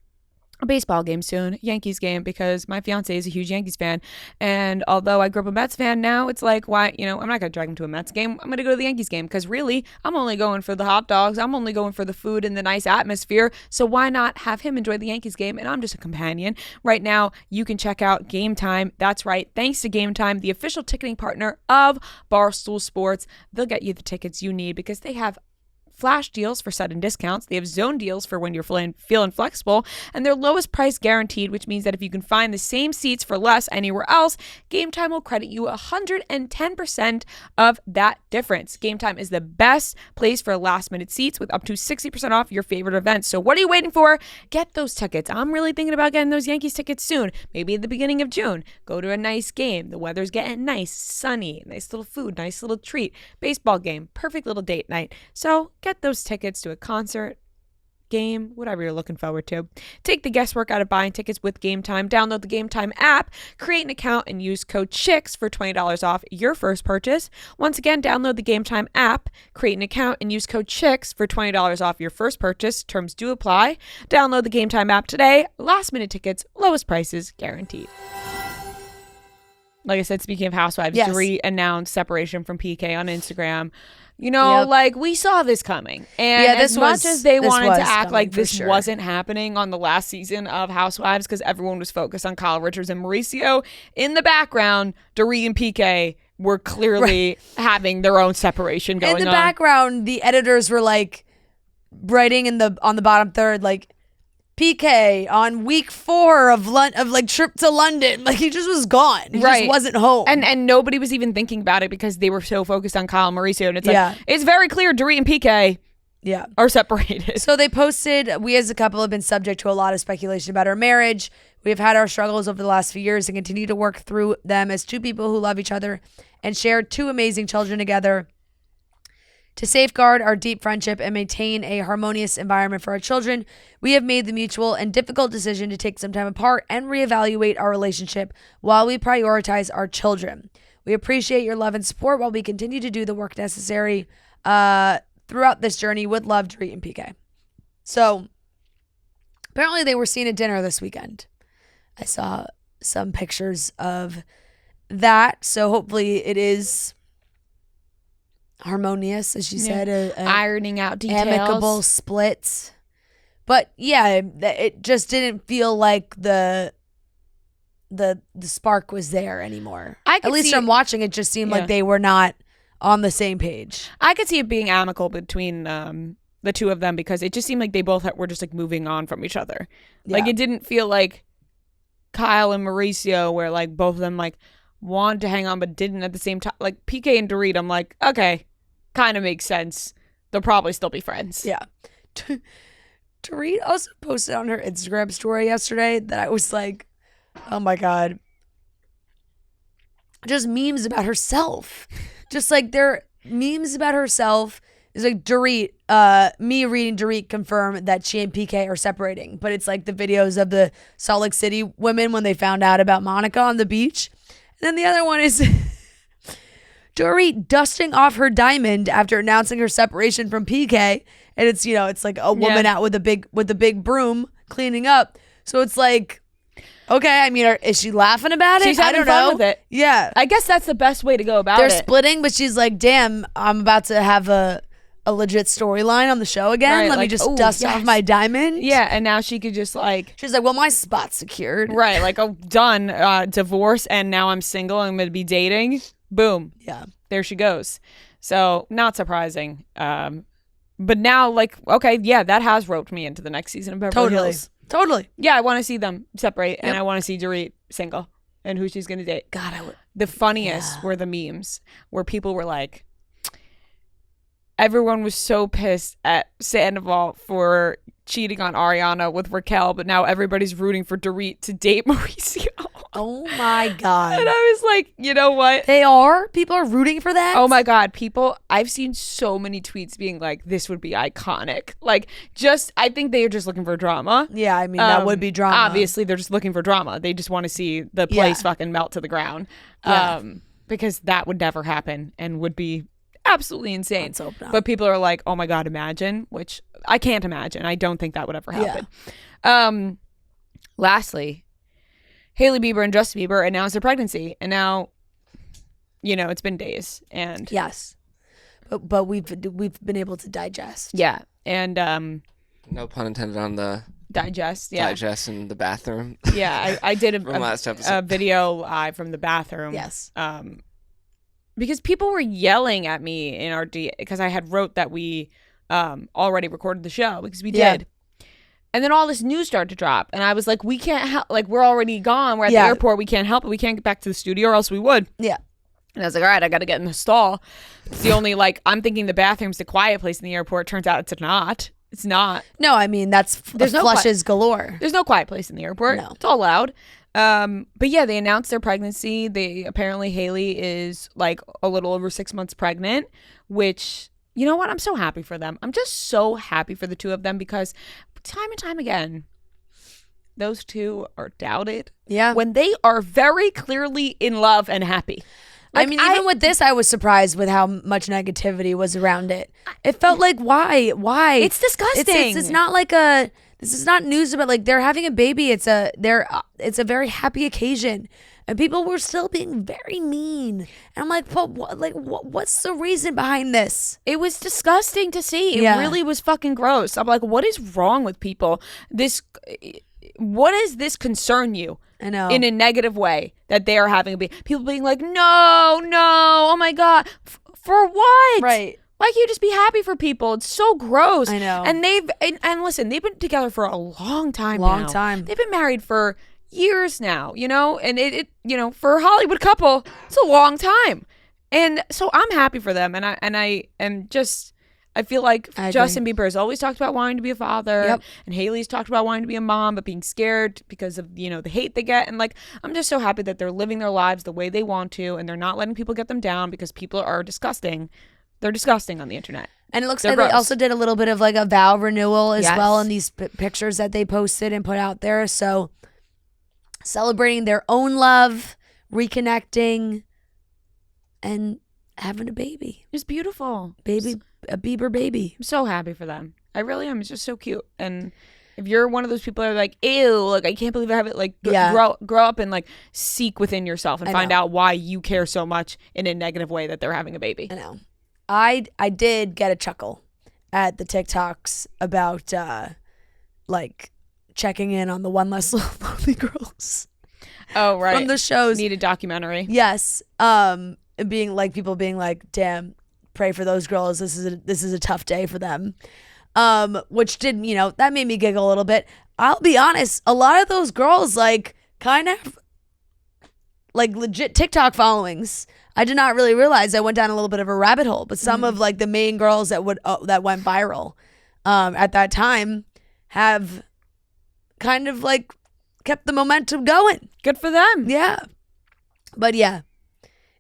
a baseball game soon, Yankees game, because my fiance is a huge Yankees fan. And although I grew up a Mets fan, now it's like, why, I'm not going to drag him to a Mets game. I'm going to go to the Yankees game because really, I'm only going for the hot dogs. I'm only going for the food and the nice atmosphere. So why not have him enjoy the Yankees game? And I'm just a companion. Right now, you can check out Game Time. That's right. Thanks to Game Time, the official ticketing partner of Barstool Sports. They'll get you the tickets you need because they have flash deals for sudden discounts. They have zone deals for when you're feeling flexible, and their lowest price guaranteed, which means that if you can find the same seats for less anywhere else, Game Time will credit you 110% of that difference. Game Time is the best place for last minute seats with up to 60% off your favorite events. So what are you waiting for? Get those tickets. I'm really thinking about getting those Yankees tickets soon, maybe at the beginning of June. Go to a nice game. The weather's getting nice, sunny, nice little food, nice little treat, baseball game, perfect little date night. So get those tickets to a concert, game, whatever you're looking forward to. Take the guesswork out of buying tickets with Game Time. Download the Game Time app, create an account, and use code CHICKS for $20 off your first purchase. Once again, download the Game Time app, create an account, and use code CHICKS for $20 off your first purchase. Terms do apply. Download the Game Time app today. Last minute tickets, lowest prices guaranteed. Like I said, speaking of Housewives, Dorit announced separation from PK on Instagram. Like we saw this coming. And as much as they wanted to act like this wasn't happening on the last season of Housewives because everyone was focused on Kyle Richards and Mauricio, in the background, Dorit and PK were clearly having their own separation going on. In the background, the editors were like writing on the bottom third, like, PK on week 4 of trip to London. Like, he just was gone. He just wasn't home. And nobody was even thinking about it because they were so focused on Kyle and Mauricio. And it's like, it's very clear Dorit and PK are separated. So they posted, we as a couple have been subject to a lot of speculation about our marriage. We have had our struggles over the last few years and continue to work through them as two people who love each other and share 2 amazing children together. To safeguard our deep friendship and maintain a harmonious environment for our children, we have made the mutual and difficult decision to take some time apart and reevaluate our relationship while we prioritize our children. We appreciate your love and support while we continue to do the work necessary throughout this journey. With love, Dorit and PK. So apparently they were seen at dinner this weekend. I saw some pictures of that. So hopefully it is harmonious, as she said, ironing out details, amicable splits. But yeah, it just didn't feel like the spark was there anymore. At least from watching, it just seemed like they were not on the same page. I could see it being amicable between the two of them because it just seemed like they both were just like moving on from each other. Like it didn't feel like Kyle and Mauricio where like both of them like wanted to hang on but didn't at the same time. Like PK and Dorit, I'm like, okay, kind of makes sense. They'll probably still be friends. Yeah. Dorit also posted on her Instagram story yesterday that I was like, oh my God. Just memes about herself. Just like they're memes about herself. It's like Dorit, me reading Dorit confirm that she and PK are separating. But it's like the videos of the Salt Lake City women when they found out about Monica on the beach. And then the other one is Dorit dusting off her diamond after announcing her separation from PK, and it's it's like a woman out with a big broom cleaning up. So it's like, okay, I mean, is she laughing about it? She's having fun with it. Yeah, I guess that's the best way to go about they're it. They're splitting, but she's like, damn, I'm about to have a legit storyline on the show again. Right, Let me like, just dust off my diamond. Yeah, and now she could just like... She's like, well, my spot's secured. Right, like, oh, done. Divorce, and now I'm single. I'm going to be dating. Boom. Yeah. There she goes. So, not surprising. But now, like, okay, yeah, that has roped me into the next season of Beverly Hills. Totally. Yeah, I want to see them separate, and I want to see Dorit single and who she's going to date. God, the funniest were the memes where people were like, everyone was so pissed at Sandoval for cheating on Ariana with Raquel, but now everybody's rooting for Dorit to date Mauricio. Oh my God. And I was like, you know what? They are? People are rooting for that? Oh my God. I've seen so many tweets being like, this would be iconic. Like, I think they are just looking for drama. Yeah, I mean, that would be drama. Obviously, they're just looking for drama. They just want to see the place fucking melt to the ground. Yeah. Because that would never happen and would be absolutely insane. Let's hope not. But people are like, oh my God, imagine, which I can't imagine. I don't think that would ever happen. Lastly, Hailey Bieber and Justin Bieber announced their pregnancy, and now, it's been days, and yes, but we've been able to digest. Yeah, and no pun intended on the digest. Yeah, digest in the bathroom. Yeah, I did last episode. a video live from the bathroom. Yes. Because people were yelling at me in our because I had wrote that we already recorded the show, because we did. And then all this news started to drop, and I was like, we can't help, like, we're already gone, we're at the airport, we can't help it, we can't get back to the studio, or else we would. Yeah. And I was like, all right, I gotta get in the stall. It's the only, like, I'm thinking the bathroom's the quiet place in the airport. Turns out it's not. It's not. No, I mean, there's flushes galore. There's no quiet place in the airport. No. It's all loud. But yeah, they announced their pregnancy. Apparently Hailey is like a little over 6 months pregnant, which, you know what? I'm so happy for them. I'm just so happy for the two of them, because time and time again, those two are doubted. Yeah. When they are very clearly in love and happy. Like, I mean, even with this, I was surprised with how much negativity was around it. It felt like, why? It's disgusting. It's not like this is not news about, like, they're having a baby. It's a very happy occasion, and people were still being very mean. And I'm like, what's the reason behind this? It was disgusting to see. It really was fucking gross. I'm like, what is wrong with people? What does this concern you? I know. In a negative way, that they are having a baby. People being like, no, oh my God. For what? Right. Why can't you just be happy for people? It's so gross. I know. And and listen, they've been together for a long time now. Long time. They've been married for years now, and it for a Hollywood couple, it's a long time. And so I'm happy for them, and I am just, I feel like Justin Bieber has always talked about wanting to be a father, and Hailey's talked about wanting to be a mom, but being scared because of, the hate they get. And like, I'm just so happy that they're living their lives the way they want to, and they're not letting people get them down, because people are disgusting. They're disgusting on the internet. And it looks like they also did a little bit of like a vow renewal as well in these pictures that they posted and put out there. So celebrating their own love, reconnecting, and having a baby. It's beautiful. A Bieber baby. I'm so happy for them. I really am. It's just so cute. And if you're one of those people that are like, ew, like, I can't believe I have it, like, grow up and like seek within yourself and find out why you care so much in a negative way that they're having a baby. I know. I did get a chuckle at the TikToks about like checking in on the One Less Lonely Girls. Oh, right. From the shows. Need a documentary. Yes. Being like, people being like, damn, pray for those girls. This is a tough day for them. Which did, that made me giggle a little bit. I'll be honest, a lot of those girls like kind of like legit TikTok followings. I did not really realize. I went down a little bit of a rabbit hole, but some of like the main girls that went viral at that time have kind of like kept the momentum going. Good for them. Yeah. But yeah,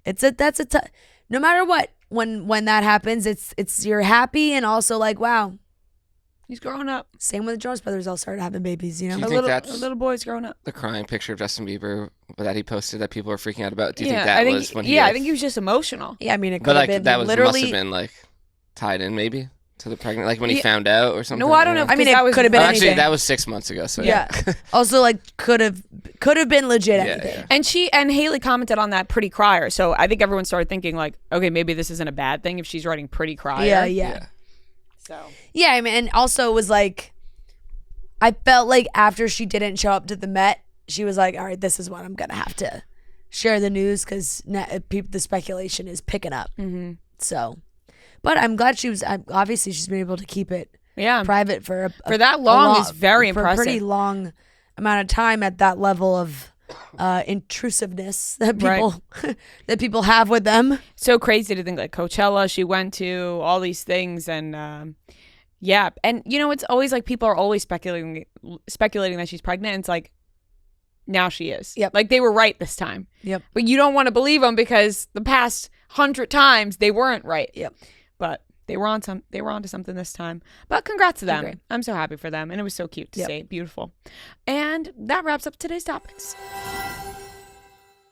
no matter what, when that happens, it's you're happy and also like, wow, He's growing up. Same with the Jonas Brothers. All started having babies, you know? Do you think that's a little boy's growing up. the crying picture of Justin Bieber that he posted that people are freaking out about? Do you Yeah, think that I think, was when he... I think he was just emotional. Yeah, I mean, it could But have like been that was must literally... have been like tied in maybe to the pregnant, like when he found out or something. No, I don't know. I mean, it that was, could have been Oh, actually, anything. that was 6 months ago. So Yeah. Also, like, could have been legit anything. yeah. And Hailey commented on that pretty crier. So I think everyone started thinking like, okay, maybe this isn't a bad thing if she's writing pretty crier. Yeah. So Yeah, I mean, and also it was like, I felt like after she didn't show up to the Met, she was like, all right, this is when I'm going to have to share the news because the speculation is picking up. mm-hmm. So, but I'm glad obviously she's been able to keep it yeah, private for that long is very for impressive. a pretty long amount of time at that level of intrusiveness that people that people have with them. So crazy to think like Coachella she went to, all these things, and yeah, and you know it's always like people are always speculating that she's pregnant, and it's like now she is. Yep. Like they were right this time. Yep. But you don't want to believe them because the past 100 times they weren't right. Yep. But they were onto something this time. But congrats to them. Great. I'm so happy for them, and it was so cute to Yep. see. Beautiful. And that wraps up today's topics.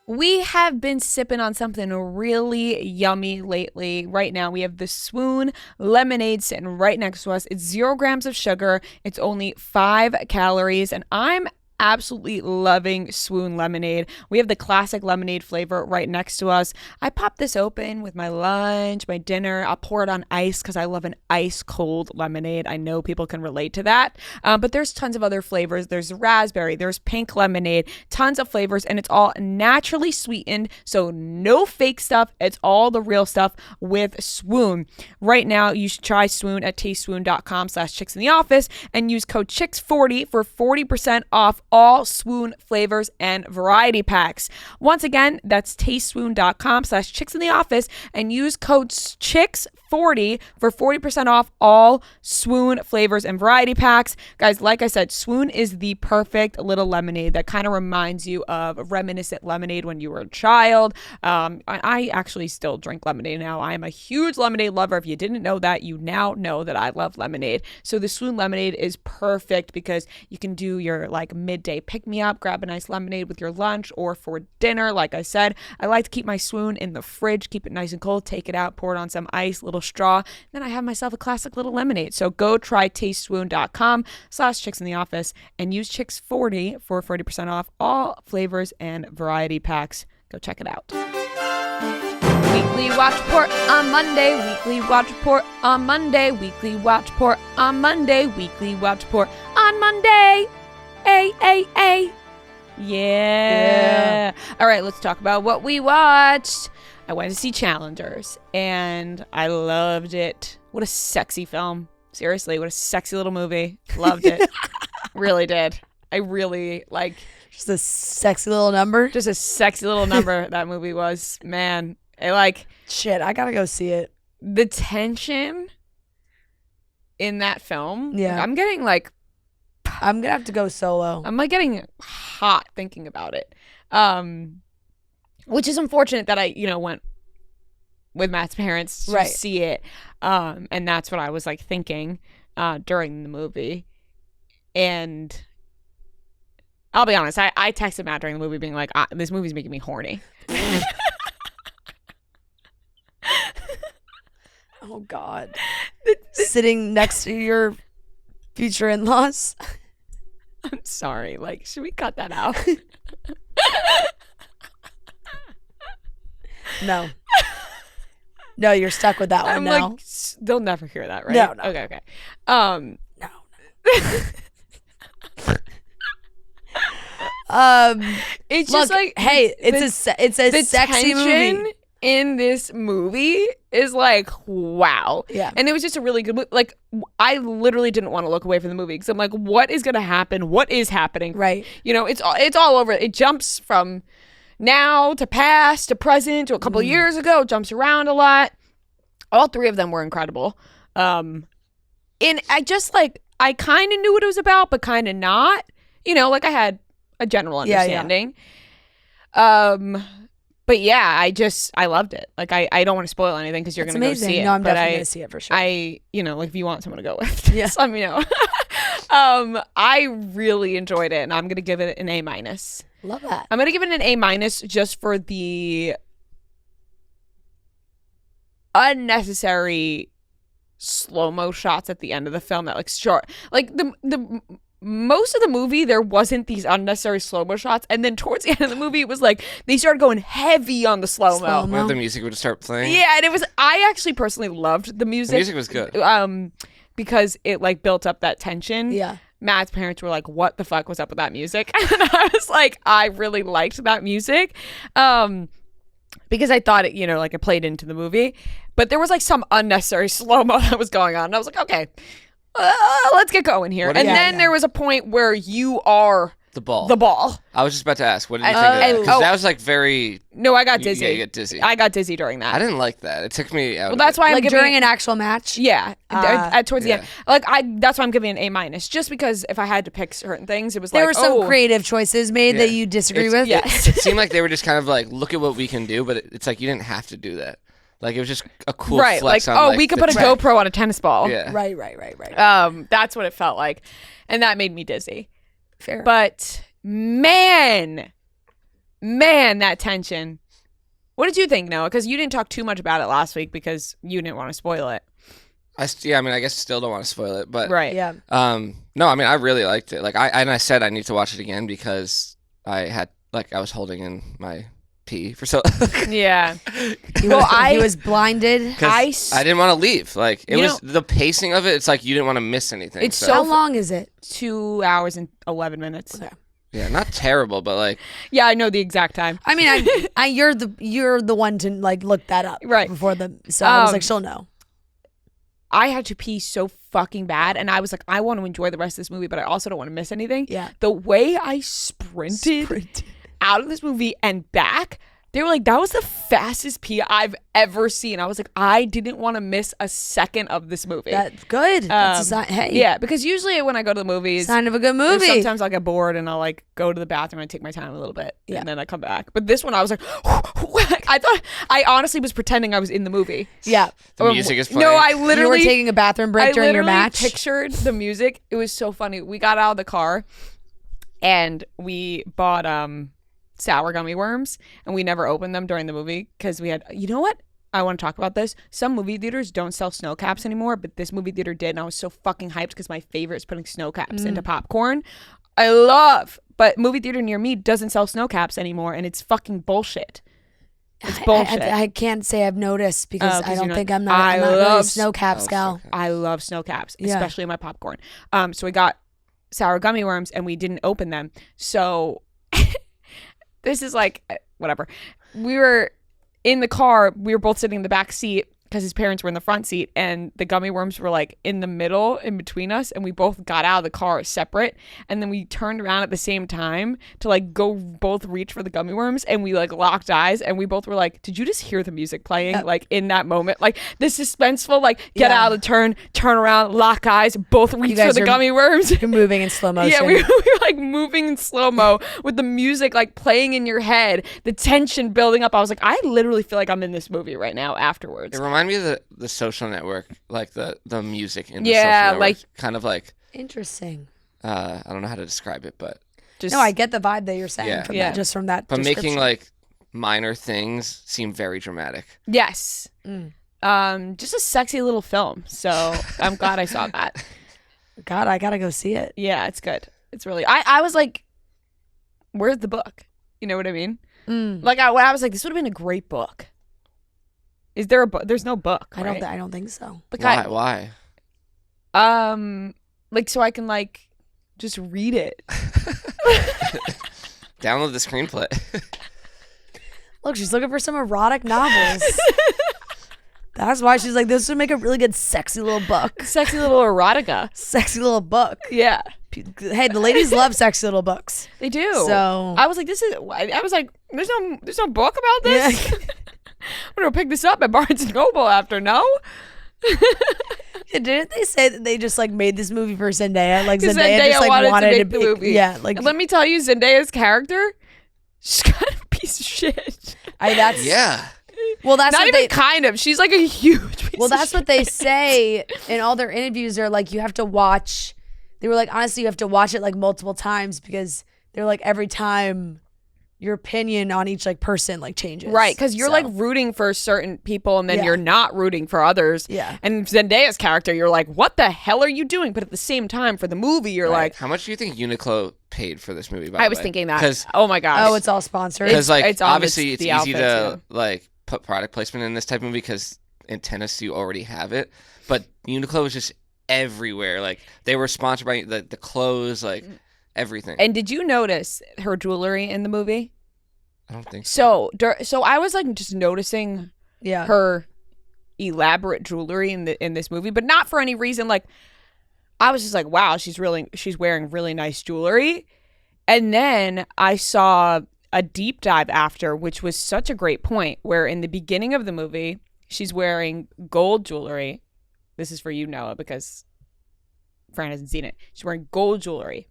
We have been sipping on something really yummy lately. Right now, we have the Swoon lemonade sitting right next to us. It's 0 grams of sugar. It's only 5 calories, and I'm absolutely loving Swoon lemonade. We have the classic lemonade flavor right next to us. I pop this open with my lunch, my dinner. I'll pour it on ice because I love an ice cold lemonade. I know people can relate to that. But there's tons of other flavors. There's raspberry, there's pink lemonade, tons of flavors, and it's all naturally sweetened. So no fake stuff. It's all the real stuff with Swoon. Right now, you should try Swoon at tasteswoon.com/chicksintheoffice and use code CHICKS40 for 40% off all Swoon flavors and variety packs. Once again, that's tasteswoon.com/chicksintheoffice and use code CHICKS40 for 40% off all Swoon flavors and variety packs. Guys, like I said, Swoon is the perfect little lemonade that kind of reminds you of reminiscent lemonade when you were a child. I actually still drink lemonade now. I am a huge lemonade lover. If you didn't know that, you now know that I love lemonade. So the Swoon lemonade is perfect because you can do your like midday pick-me-up, grab a nice lemonade with your lunch or for dinner. Like I said, I like to keep my Swoon in the fridge, keep it nice and cold, take it out, pour it on some ice, little straw, then I have myself a classic little lemonade. So go try tasteswoon.com/chicksintheoffice and use chicks40 for 40% off all flavors and variety packs. Go check it out. Weekly watch report on Monday. Weekly watch report on Monday. Weekly watch report on Monday. Weekly watch report on Monday. A. Yeah. All right, let's talk about what we watched. I went to see Challengers, and I loved it. What a sexy film. Seriously, what a sexy little movie. Loved it. Really did. I really, like... Just a sexy little number. Just a sexy little number that movie was. Man, I like... Shit, I gotta go see it. The tension in that film. Yeah. I'm getting, like... I'm gonna have to go solo. I'm like getting hot thinking about it, which is unfortunate that I went with Matt's parents to see it, and that's what I was like thinking during the movie. And I'll be honest, I texted Matt during the movie being like, this movie's making me horny. Oh God. Sitting next to your future in-laws. I'm sorry. Like, should we cut that out? No. No, you're stuck with that one I'm now. like, they'll never hear that, right? No. Okay. No. It's Look, just like, hey, it's a sexy movie. In this movie is like, wow. Yeah. And it was just a really good movie. Like, I literally didn't want to look away from the movie because I'm like, what is going to happen? What is happening? Right. It's all over. It jumps from now to past to present to a couple of years ago. It jumps around a lot. All 3 of them were incredible. And I just like, I kind of knew what it was about, but kind of not. Like I had a general understanding. But But yeah, I loved it. Like I don't want to spoil anything because you're going to go see it. No, I'm but definitely going to see it for sure. Like if you want someone to go with, just let me know. I really enjoyed it, and I'm going to give it an A-. Love that. I'm going to give it an A- just for the unnecessary slow-mo shots at the end of the film that like short. Like the most of the movie, there wasn't these unnecessary slow-mo shots, and then towards the end of the movie, it was like they started going heavy on the slow-mo. Where the music would start playing. Yeah, and it was. I actually personally loved the music. The music was good. Because it like built up that tension. Yeah. Matt's parents were like, "What the fuck was up with that music?" And I was like, "I really liked that music," because I thought it, like it played into the movie. But there was like some unnecessary slow-mo that was going on, and I was like, "Okay." Let's get going here. And then there was a point where you are the ball. The ball. I was just about to ask, what did you think of that? Because that was like very... No, I got dizzy. Yeah, you get dizzy. I got dizzy during that. I didn't like that. It took me out. Well, that's why like I'm during an actual match. Yeah, towards the end. Like that's why I'm giving it an A-, just because if I had to pick certain things, it was there were some creative choices made that you disagree with. Yes. It seemed like they were just kind of like, look at what we can do, but it's like you didn't have to do that. Like it was just a cool flex on like, we could put a GoPro on a tennis ball. Yeah. Right. That's what it felt like. And that made me dizzy. Fair. But man, that tension. What did you think, Noah? Because you didn't talk too much about it last week because you didn't want to spoil it. I guess still don't want to spoil it, but right. Yeah. No, I mean I really liked it. Like I said I need to watch it again because I was holding in my pee for so yeah. He was blinded. I didn't want to leave. Like it was the pacing of it. It's like you didn't want to miss anything. It's how long is it? 2 hours and 11 minutes. Okay. Yeah, not terrible, but like. Yeah, I know the exact time. I mean, you're the one to like look that up right before so I was like, she'll know. I had to pee so fucking bad, and I was like, I want to enjoy the rest of this movie, but I also don't want to miss anything. Yeah. The way I sprinted out of this movie and back, they were like, that was the fastest pee I've ever seen. I was like, I didn't want to miss a second of this movie. That's good. That's a sign. Hey. Yeah, because usually when I go to the movies, sign of a good movie. Sometimes I'll get bored and I'll like go to the bathroom and take my time a little bit, and then I come back. But this one, I was like, I honestly was pretending I was in the movie. Yeah, the music is playing. No, I literally you were taking a bathroom break during your match. I pictured the music. It was so funny. We got out of the car and we bought sour gummy worms, and we never opened them during the movie because we had, you know what? I want to talk about this. Some movie theaters don't sell snow caps anymore, but this movie theater did, and I was so fucking hyped because my favorite is putting snow caps into popcorn. But movie theater near me doesn't sell snow caps anymore, and it's fucking bullshit. It's bullshit. I can't say I've noticed because I don't think I'm not I really love a snow caps gal. I love snow caps, especially in my popcorn. So we got sour gummy worms, and we didn't open them. So this is like, whatever. We were in the car. We were both sitting in the back seat because his parents were in the front seat, and the gummy worms were like in the middle in between us, and we both got out of the car separate, and then we turned around at the same time to like go both reach for the gummy worms, and we like locked eyes, and we both were like, did you just hear the music playing? Like in that moment, like the suspenseful, like get out of the turn around, lock eyes, both reach for the gummy worms. You're moving in slow motion. Yeah, we were like moving in slow-mo with the music like playing in your head, the tension building up. I was like, I literally feel like I'm in this movie right now afterwards. It reminded me of the Social Network, like the music in the Social Network. Like kind of like interesting. I don't know how to describe it, but just I get the vibe that you're saying from that, just from that. But making like minor things seem very dramatic. Yes. Just a sexy little film. So I'm glad I saw that. God, I gotta go see it. Yeah, it's good. It's really. I was like, where's the book? You know what I mean? Like I was like, this would have been a great book. Is there a book? There's no book. Right? I don't think so. Like Why? Like so I can like just read it. Download the screenplay. Look, she's looking for some erotic novels. That's why she's like, this would make a really good sexy little book. Sexy little erotica. Sexy little book. Yeah. Hey, the ladies love sexy little books. They do. So I was like, I was like, there's no book about this. Yeah. I'm gonna pick this up at Barnes and Noble after. No. Didn't they say that they just like made this movie for Zendaya? Like Zendaya just like wanted to make the movie. Yeah. Like, and let me tell you, Zendaya's character, she's kind of a piece of shit. That's Yeah. Well, that's not what even kind of. She's like a huge piece Well, of that's what shit. they say in all their interviews. They're like, you have to watch. They were like, honestly, you have to watch it like multiple times because they're like every time your opinion on each like person like changes. Right, because you're like rooting for certain people and then you're not rooting for others. Yeah. And Zendaya's character, you're like, what the hell are you doing? But at the same time, for the movie, you're like, How much do you think Uniqlo paid for this movie? By I the was way? thinking that. 'Cause- Oh my gosh. Oh, it's all sponsored. Because like it's obviously it's the easy to outfits, like put product placement in this type of movie because in Tennessee you already have it, but Uniqlo was just everywhere. Like they were sponsored by the clothes, like everything. And did you notice her jewelry in the movie? I don't think so. So I was like just noticing her elaborate jewelry in this movie, but not for any reason. Like I was just like, wow, she's wearing really nice jewelry. And then I saw a deep dive after, which was such a great point, where in the beginning of the movie, she's wearing gold jewelry. This is for you, Noah, because Fran hasn't seen it. She's wearing gold jewelry,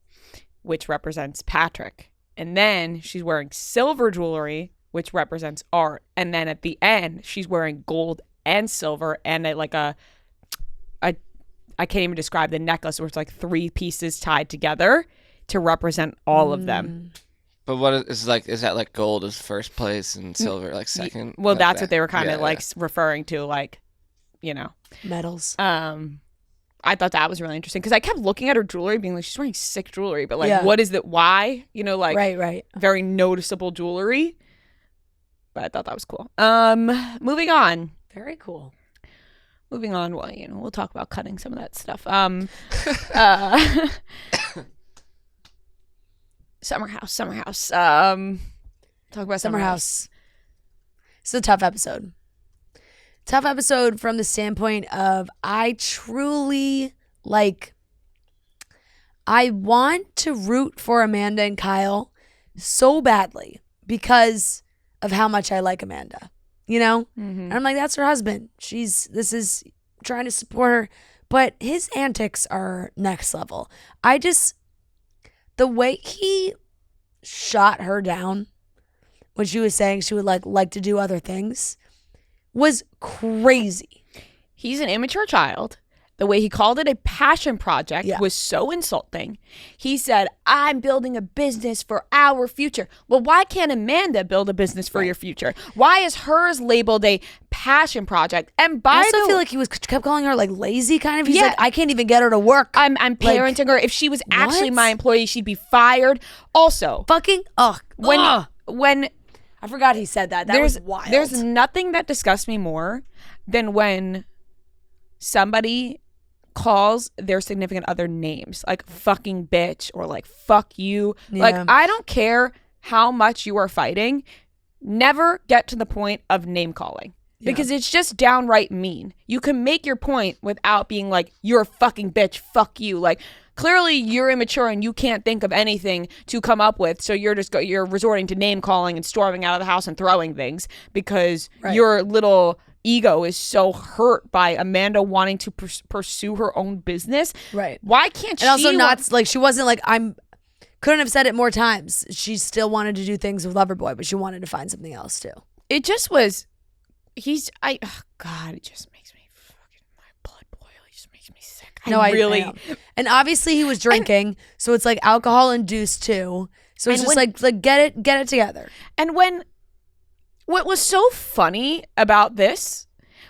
which represents Patrick. And then she's wearing silver jewelry, which represents Art. And then at the end, she's wearing gold and silver and I can't even describe the necklace where it's like 3 pieces tied together to represent all of them. But what is that like gold is first place and silver like second? Well, like that's that. what they were kind of Yeah, like referring to, like, you know. medals. I thought that was really interesting because I kept looking at her jewelry being like, she's wearing sick jewelry, but like, Yeah. what is that? Why? You know, like Right. very noticeable jewelry. But I thought that was cool. Moving on. Very cool. Moving on. Well, you know, we'll talk about cutting some of that stuff. Summer House. Talk about Summer House. It's a tough episode. Tough episode from the standpoint of I truly I want to root for Amanda and Kyle so badly because of how much I like Amanda, you know? Mm-hmm. And I'm like, that's her husband. This is trying to support her, but his antics are next level. The way he shot her down when she was saying she would like to do other things was crazy. He's an immature child. The way he called it a passion project was so insulting. He said, I'm building a business for our future. Well, why can't Amanda build a business for your future? Why is hers labeled a passion project? And I also feel like he kept calling her like lazy kind of. He's Yeah. like, I can't even get her to work. I'm parenting her. If she was actually my employee, she'd be fired. Also, when I forgot he said that. That was wild. There's nothing that disgusts me more than when somebody calls their significant other names, like fucking bitch or like fuck you. Yeah. Like, I don't care how much you are fighting. Never get to the point of name calling because it's just downright mean. You can make your point without being like, you're a fucking bitch, fuck you. Like, clearly you're immature and you can't think of anything to come up with, so you're resorting to name calling and storming out of the house and throwing things because your little ego is so hurt by Amanda wanting to pursue her own business. Right. Why can't she? And also not like she wasn't like couldn't have said it more times. She still wanted to do things with Loverboy, but she wanted to find something else too. It just was. God, it just makes me fucking my blood boil. It just makes me sick. I know. And obviously he was drinking, so it's like alcohol induced too. So it's just like get it together. And what was so funny about this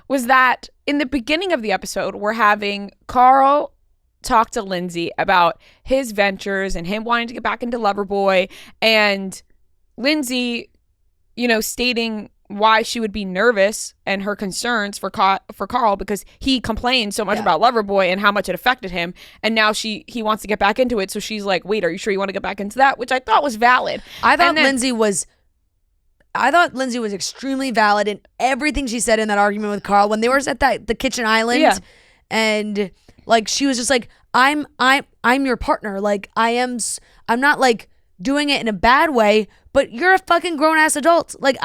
was that in the beginning of the episode, we're having Carl talk to Lindsay about his ventures and him wanting to get back into Loverboy, and Lindsay, stating why she would be nervous and her concerns for Carl because he complained so much about Loverboy and how much it affected him, and now he wants to get back into it. So she's like, "Wait, are you sure you want to get back into that?" Which I thought was valid. I thought Lindsay was extremely valid in everything she said in that argument with Carl when they were at the kitchen island, and like she was just like, I'm your partner. Like I'm not like doing it in a bad way, but you're a fucking grown ass adult. Like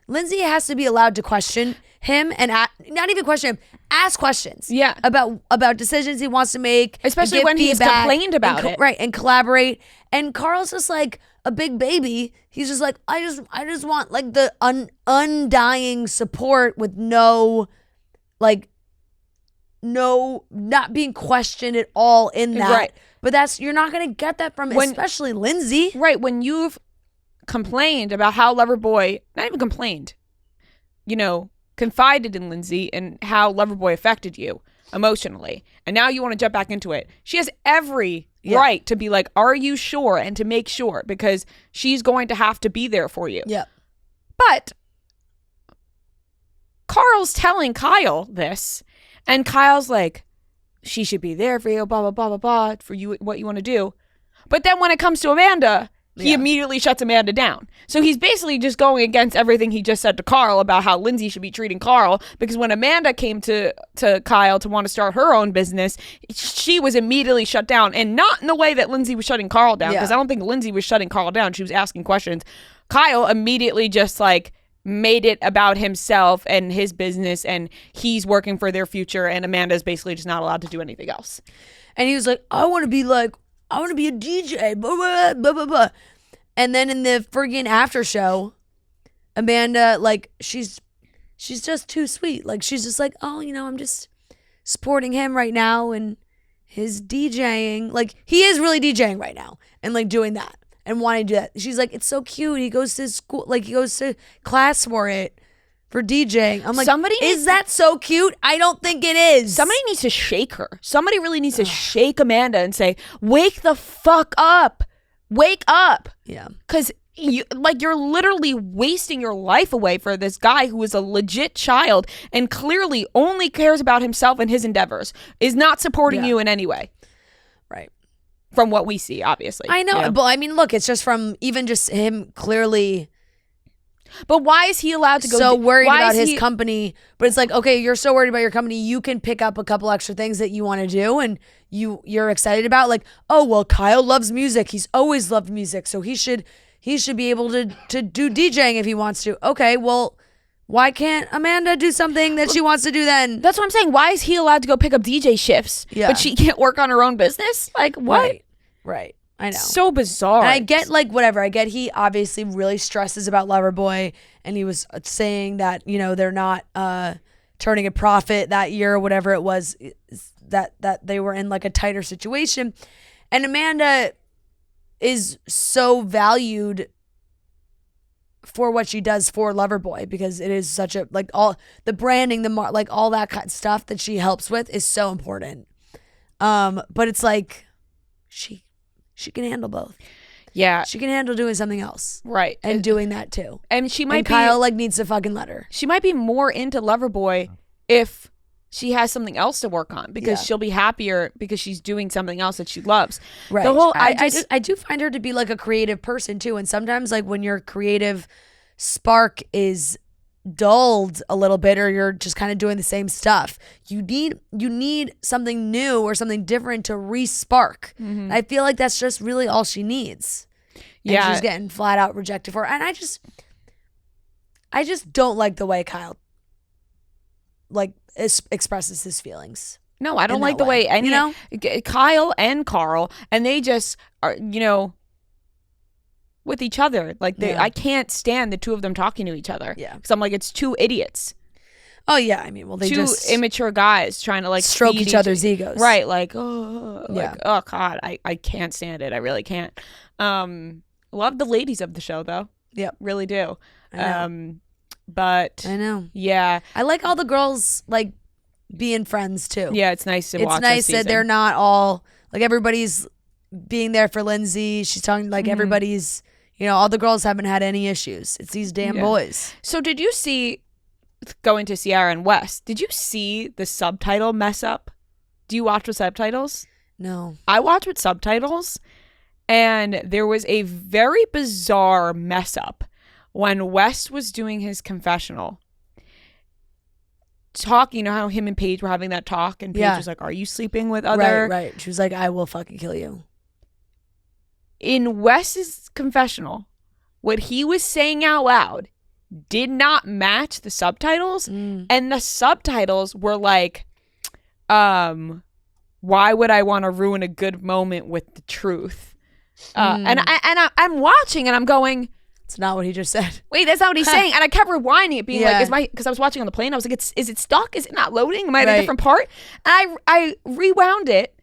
Lindsay has to be allowed to question him and not even question him, ask questions. Yeah. About decisions he wants to make. Especially when he's complained about it. Right, and collaborate. And Carl's just like a big baby. He's just like, I just want like the undying support with no, not being questioned at all in that. Right. But you're not going to get that from especially Lindsay. Right. When you've complained about how Loverboy, not even complained, confided in Lindsay and how Loverboy affected you emotionally. And now you want to jump back into it. She has every right to be like, are you sure? And to make sure, because she's going to have to be there for you. Yeah. But Carl's telling Kyle this, and Kyle's like, she should be there for you, blah, blah, blah, blah, blah, for you, what you want to do. But then when it comes to Amanda, he immediately shuts Amanda down. So he's basically just going against everything he just said to Carl about how Lindsay should be treating Carl, because when Amanda came to Kyle to want to start her own business, she was immediately shut down. And not in the way that Lindsay was shutting Carl down, because I don't think Lindsay was shutting Carl down. She was asking questions. Kyle immediately just made it about himself and his business, and he's working for their future, and Amanda's basically just not allowed to do anything else. And he was like, I want to be a DJ, blah, blah, blah, blah, blah. And then in the friggin' after show, Amanda, she's just too sweet. She's just like, oh, I'm just supporting him right now and his DJing. He is really DJing right now and doing that and wanting to do that. She's like, it's so cute. He goes to school, he goes to class for DJing. I'm like, is that so cute? I don't think it is. Somebody needs to shake her. Somebody really needs to shake Amanda and say, wake the fuck up. Wake up. Yeah. Because you're literally wasting your life away for this guy who is a legit child and clearly only cares about himself and his endeavors, is not supporting you in any way. Right. From what we see, obviously. I know. But I mean, look, it's just from even just him clearly. But why is he allowed to go? So worried about his company, but it's like, okay, you're so worried about your company, you can pick up a couple extra things that you want to do and you're excited about. Oh well, Kyle loves music. He's always loved music, so he should be able to do DJing if he wants to. Okay, well, why can't Amanda do something that she wants to do then? That's what I'm saying. Why is he allowed to go pick up DJ shifts, but she can't work on her own business? What? Right. I know. So bizarre. And I get whatever. I get he obviously really stresses about Loverboy, and he was saying that, they're not turning a profit that year or whatever it was, that they were in a tighter situation. And Amanda is so valued for what she does for Loverboy, because it is such a all the branding, the all that kind of stuff that she helps with is so important. But it's she can handle both. Yeah. She can handle doing something else. Right. And doing that too. And she might Kyle needs to fucking let her. She might be more into Loverboy if she has something else to work on, because she'll be happier because she's doing something else that she loves. Right. I do find her to be a creative person too. And sometimes when your creative spark is dulled a little bit, or you're just kind of doing the same stuff, you need something new or something different to re-spark. Mm-hmm. I feel like that's just really all she needs. And she's getting flat out rejected for it. And I just don't like the way Kyle expresses his feelings. No, I don't like the way Kyle and Carl, and they just are with each other. I can't stand the two of them talking to each other. Yeah. Because I'm it's two idiots. Oh yeah, I mean, well, they two just immature guys trying to stroke each other's egos. Right. Oh God, I can't stand it. I really can't. Love the ladies of the show though. Yep. Really do. But I know. Yeah. I like all the girls being friends too. Yeah, it's nice to watch. It's nice that they're not all everybody's being there for Lindsay. She's talking everybody's, all the girls haven't had any issues. It's these damn boys. So did you see, going to Ciara and West, did you see the subtitle mess up? Do you watch with subtitles? No. I watch with subtitles, and there was a very bizarre mess up when West was doing his confessional. Talk, how him and Paige were having that talk, and Paige was like, are you sleeping with other? Right. She was like, I will fucking kill you. In West's confessional, what he was saying out loud did not match the subtitles, and the subtitles were like, why would I want to ruin a good moment with the truth? And I'm watching and I'm going, it's not what he just said. Wait, that's not what he's saying. And I kept rewinding it, being like, because I was watching on the plane. I was like, is it stuck? Is it not loading? Am I at a different part? And I rewound it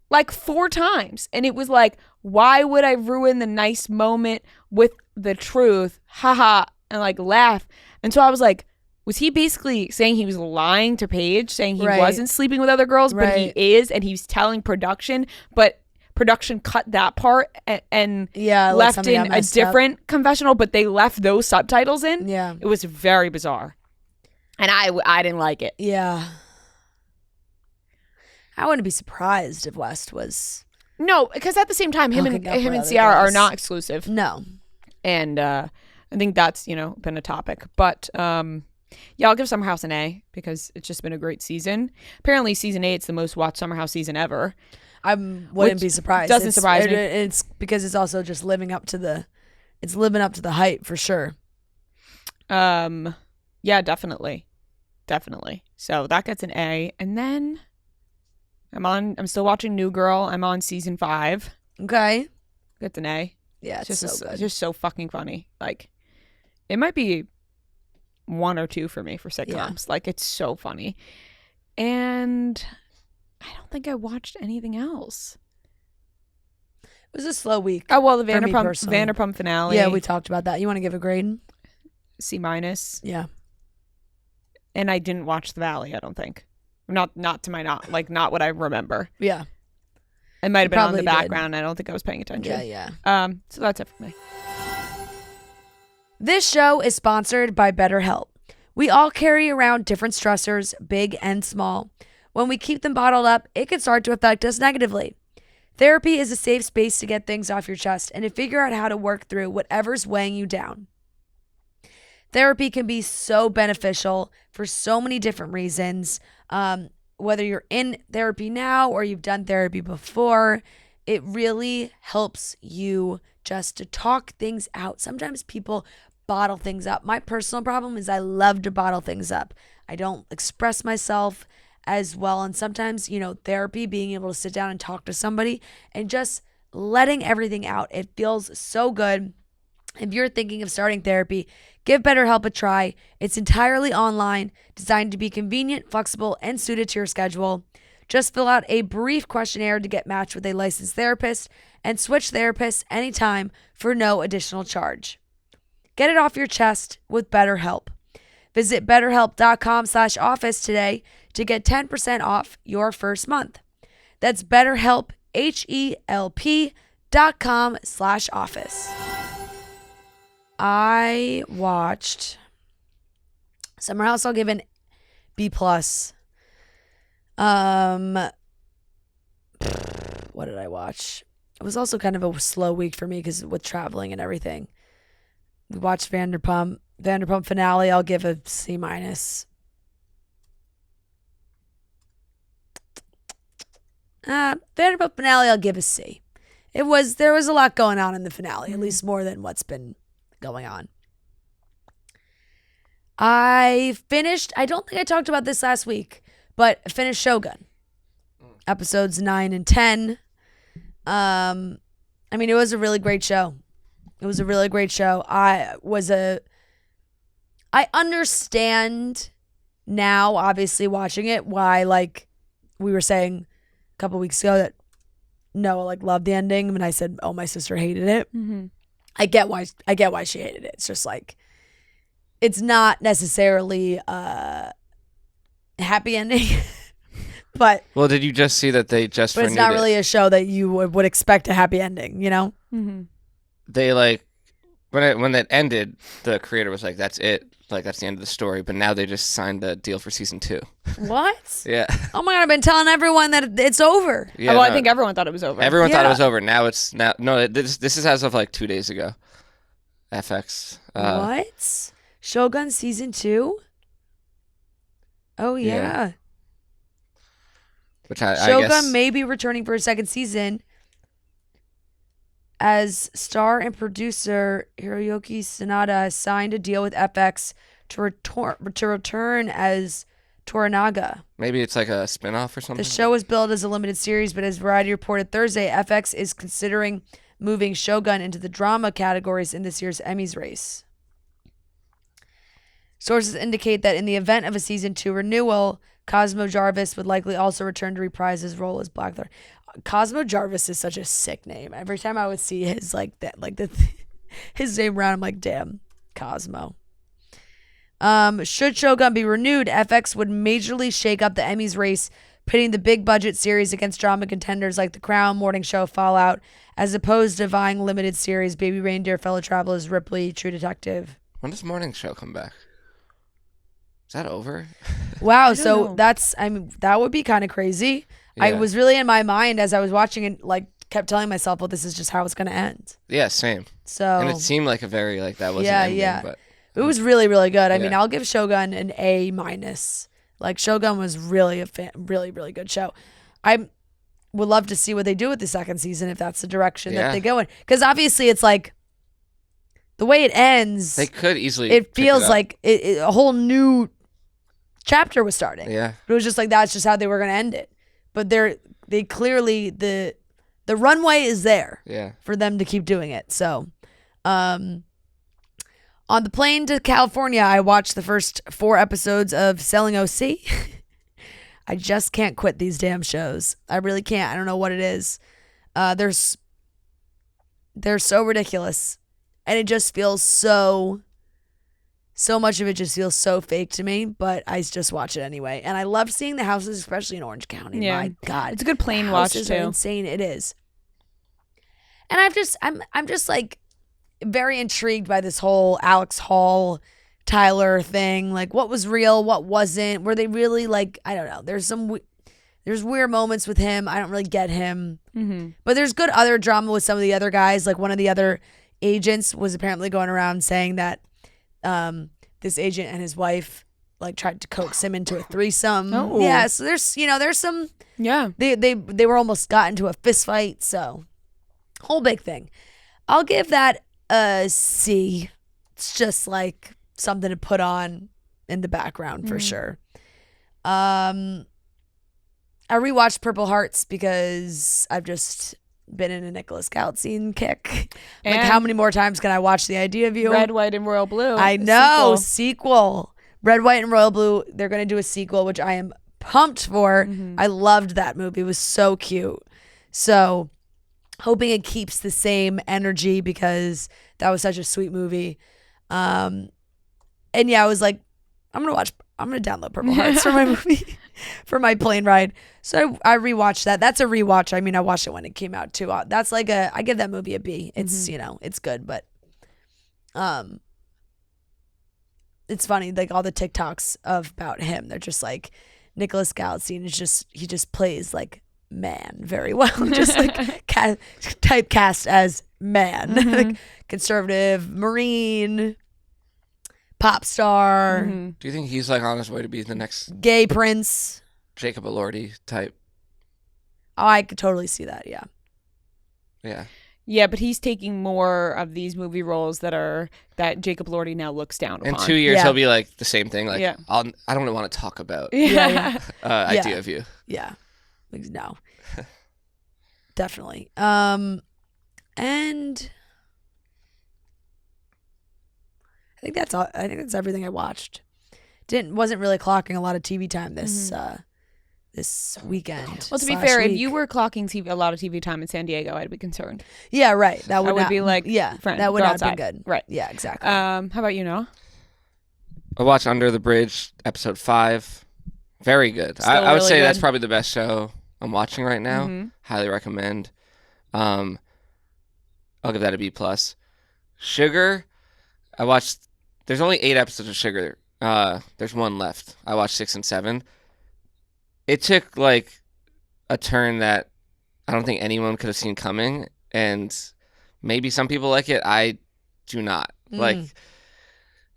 like 4 times. And it was like, why would I ruin the nice moment with the truth? Haha. And like laugh. And so I was like, was he basically saying he was lying to Paige, saying he wasn't sleeping with other girls, but he is, and he's telling production, but production cut that part and left in a different confessional, but they left those subtitles in. Yeah. It was very bizarre. And I didn't like it. Yeah. I wouldn't be surprised if West was... No, because at the same time, him and Ciara are not exclusive. No. And I think that's, been a topic. But I'll give Summer House an A because it's just been a great season. Apparently, season 8's the most watched Summer House season ever. I wouldn't be surprised. Doesn't surprise me. It's because it's also just living up to the hype for sure. Yeah, definitely. So that gets an A. And then I'm still watching New Girl. I'm on season 5. Okay. Gets an A. Yeah, it's so good. It's just so fucking funny. Like, it might be 1 or 2 for me for sitcoms. Yeah. Like, it's so funny. And I don't think I watched anything else. It was a slow week. Oh, well, the Vanderpump finale. Yeah, we talked about that. You want to give a grade? C-. Yeah. And I didn't watch The Valley, I don't think. Not to my not what I remember. Yeah. It might have been on the background. I don't think I was paying attention. Yeah. So that's it for me. This show is sponsored by BetterHelp. We all carry around different stressors, big and small. When we keep them bottled up, it can start to affect us negatively. Therapy is a safe space to get things off your chest and to figure out how to work through whatever's weighing you down. Therapy can be so beneficial for so many different reasons. Whether you're in therapy now or you've done therapy before, it really helps you just to talk things out. Sometimes people bottle things up. My personal problem is I love to bottle things up. I don't express myself as well. And sometimes, therapy, being able to sit down and talk to somebody and just letting everything out, it feels so good. If you're thinking of starting therapy, give BetterHelp a try. It's entirely online, designed to be convenient, flexible, and suited to your schedule. Just fill out a brief questionnaire to get matched with a licensed therapist and switch therapists anytime for no additional charge. Get it off your chest with BetterHelp. Visit BetterHelp.com/office today to get 10% off your first month. That's BetterHelp, HELP.com/office. I watched Summer House. I'll give an B+. What did I watch? It was also kind of a slow week for me because with traveling and everything. We watched Vanderpump finale. I'll give a C-. Vanderpump finale. I'll give a C. There was a lot going on in the finale, at least more than what's been going on. I don't think I talked about this last week, but I finished Shogun. Episodes 9 and 10. It was a really great show. I understand now, obviously, watching it, why, like, we were saying a couple weeks ago that Noah, loved the ending, and I said, oh, my sister hated it. Mm-hmm. I get why she hated it. It's just it's not necessarily a happy ending, but well, did you just see that they just? But it's not really a show that you would expect a happy ending, Mm-hmm. They when it ended, the creator was like, "That's it. That's the end of the story." But now they just signed a deal for season 2. What? Yeah. Oh my God! I've been telling everyone that it's over. Yeah, I think everyone thought it was over. Everyone thought it was over. Now it's now. No, this is as of 2 days ago. FX. What? Shogun season 2? Oh yeah. Which I Shogun guess may be returning for a second season. as star and producer Hiroyuki Sanada has signed a deal with FX to return as Toranaga. Maybe it's like a spinoff or something. The show was billed as a limited series, but as Variety reported Thursday, FX is considering moving Shogun into the drama categories in this year's Emmys race. Sources indicate that in the event of a season 2 renewal, Cosmo Jarvis would likely also return to reprise his role as Blackthorn. Cosmo Jarvis is such a sick name. Every time I would see his his name around, I'm like, damn, Cosmo. Should Shogun be renewed, FX would majorly shake up the Emmys race, pitting the big budget series against drama contenders like The Crown, Morning Show, Fallout, as opposed to vying limited series Baby Reindeer, Fellow Travelers, Ripley, True Detective. When does Morning Show come back? Is that over? Wow, so that would be kind of crazy. Yeah. I was really in my mind as I was watching it, like, kept telling myself, well, this is just how it's going to end. Yeah, same. So, and it seemed like a very, like, that wasn't ending, but it was really, really good. I mean, I'll give Shogun an A-. Like, Shogun was really a really, really good show. I would love to see what they do with the second season if that's the direction that they go in. Because obviously it's like, the way it ends, they could easily. It feels like a whole new chapter was starting. Yeah. But it was just like, that's just how they were going to end it. But they clearly, the runway is there for them to keep doing it. So, on the plane to California, I watched the first 4 episodes of Selling OC. I just can't quit these damn shows. I really can't. I don't know what it is. They're so ridiculous. And it just feels so much of it just feels so fake to me, but I just watch it anyway. And I love seeing the houses, especially in Orange County. Yeah. My God. It's a good plane watch too. Are insane. It is. And I'm just like very intrigued by this whole Alex Hall, Tyler thing. Like, what was real? What wasn't? Were they really, like, I don't know. There's weird moments with him. I don't really get him. Mm-hmm. But there's good other drama with some of the other guys. Like, one of the other agents was apparently going around saying that this agent and his wife like tried to coax him into a threesome. Oh. Yeah, so there's some they were almost got into a fist fight, so whole big thing. I'll give that a C. It's just like something to put on in the background for sure. I rewatched Purple Hearts because I've just been in a Nicholas Galitzine kick. Like, how many more times can I watch The Idea of You? Red, White, and Royal Blue. I know. Sequel. Red, White, and Royal Blue. They're going to do a sequel, which I am pumped for. Mm-hmm. I loved that movie. It was so cute. So, hoping it keeps the same energy because that was such a sweet movie. And yeah, I was like, I'm going to download Purple Hearts for my movie, for my plane ride. So I rewatched that. That's a rewatch. I mean, I watched it when it came out too. That's like I give that movie a B. It's, it's good, but it's funny. Like, all the TikToks about him, they're just like, Nicholas Galitzine he just plays like man very well. Just like typecast as man, like conservative, Marine, pop star. Mm-hmm. Do you think he's like on his way to be the next gay prince? Jacob Elordi type. Oh, I could totally see that. Yeah. Yeah. Yeah, but he's taking more of these movie roles that Jacob Elordi now looks down upon. In 2 years, he'll be like the same thing. Like, I don't want to talk about Idea of You. Yeah. No. Definitely. And I think that's all. I think that's everything I watched. Wasn't really clocking a lot of TV time this weekend. Well, to be fair, if you were clocking a lot of TV time in San Diego, I'd be concerned. Yeah, right. That would be like, friend, that would not be good. Right. Yeah, exactly. How about you, Noah? I watched Under the Bridge, episode 5. Very good. I would say that's probably the best show I'm watching right now. Mm-hmm. Highly recommend. I'll give that a B+. Sugar, I watched. There's only 8 episodes of Sugar. There's one left. I watched 6 and 7. It took like a turn that I don't think anyone could have seen coming, and maybe some people like it. I do not. Like,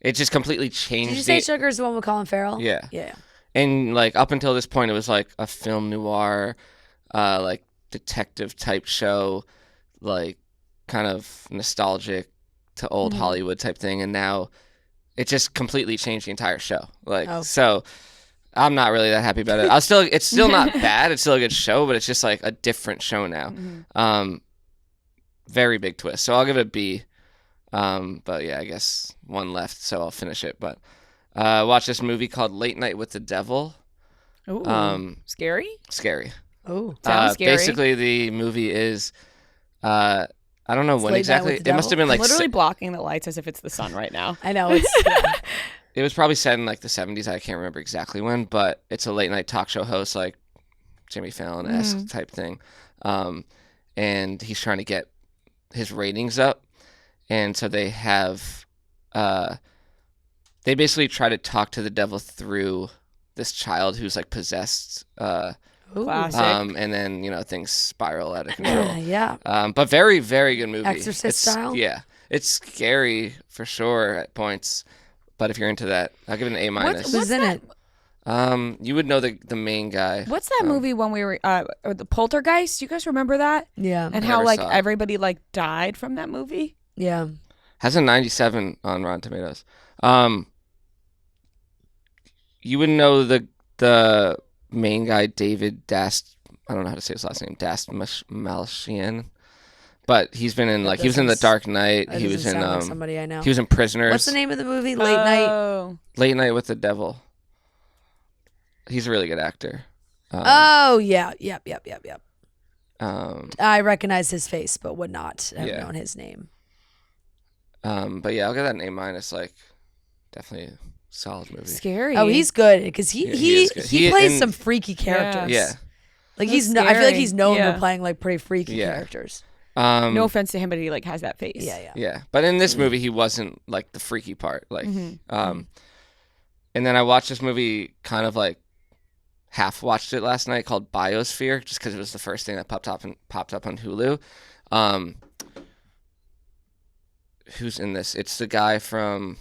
it just completely changed. Did you say Sugar is the one with Colin Farrell? Yeah. Yeah. And like up until this point, it was like a film noir, like detective type show, like kind of nostalgic to old Hollywood type thing, and now it just completely changed the entire show. Like so. I'm not really that happy about it. It's still not bad. It's still a good show, but it's just like a different show now. Very big twist. So I'll give it a B. But yeah, I guess one left, so I'll finish it. But watch this movie called Late Night with the Devil. Ooh, scary? Scary. Oh, sounds scary. Basically, the movie is I don't know when Late Night exactly. with the It must have Devil. been like I'm literally blocking the lights as if it's the sun right now. I know. It's it was probably set in like the 70s. I can't remember exactly when, but it's a late night talk show host, like Jimmy Fallon-esque type thing. And he's trying to get his ratings up. And so they have, they basically try to talk to the devil through this child who's like possessed. Classic. And then, things spiral out of control. yeah. But very, very good movie. Exorcist style? Yeah. It's scary for sure at points. But if you're into that, I'll give it an A minus. Who's in it? You would know the main guy. What's that movie when we were the Poltergeist? You guys remember that? Yeah. And how Never like saw it. everybody like died from that movie? Yeah. Has a 97 on Rotten Tomatoes. You would know the main guy, David Dast. I don't know how to say his last name. Dast Malchian. But he's been in he was in The Dark Knight. He was in like somebody I know. he was in Prisoners. What's the name of the movie? Late Night. Late Night with the Devil. He's a really good actor. Oh yeah. Yep. Um, I recognize his face, but would not have Yeah. known his name. But yeah, I'll give that an A minus. Like, definitely a solid movie. Scary. Oh, he's good because Yeah, he he is good. he He- plays and- some freaky characters. Yeah. Like That's I feel like he's scary. known Yeah. for playing like pretty freaky Yeah. characters. No offense to him, but he like has that face. Yeah. Yeah, but in this movie, he wasn't like the freaky part. Like, Mm-hmm. And then I watched this movie, kind of like half watched it last night, called Biosphere, just because it was the first thing that popped up on Hulu. Who's in this? It's the guy from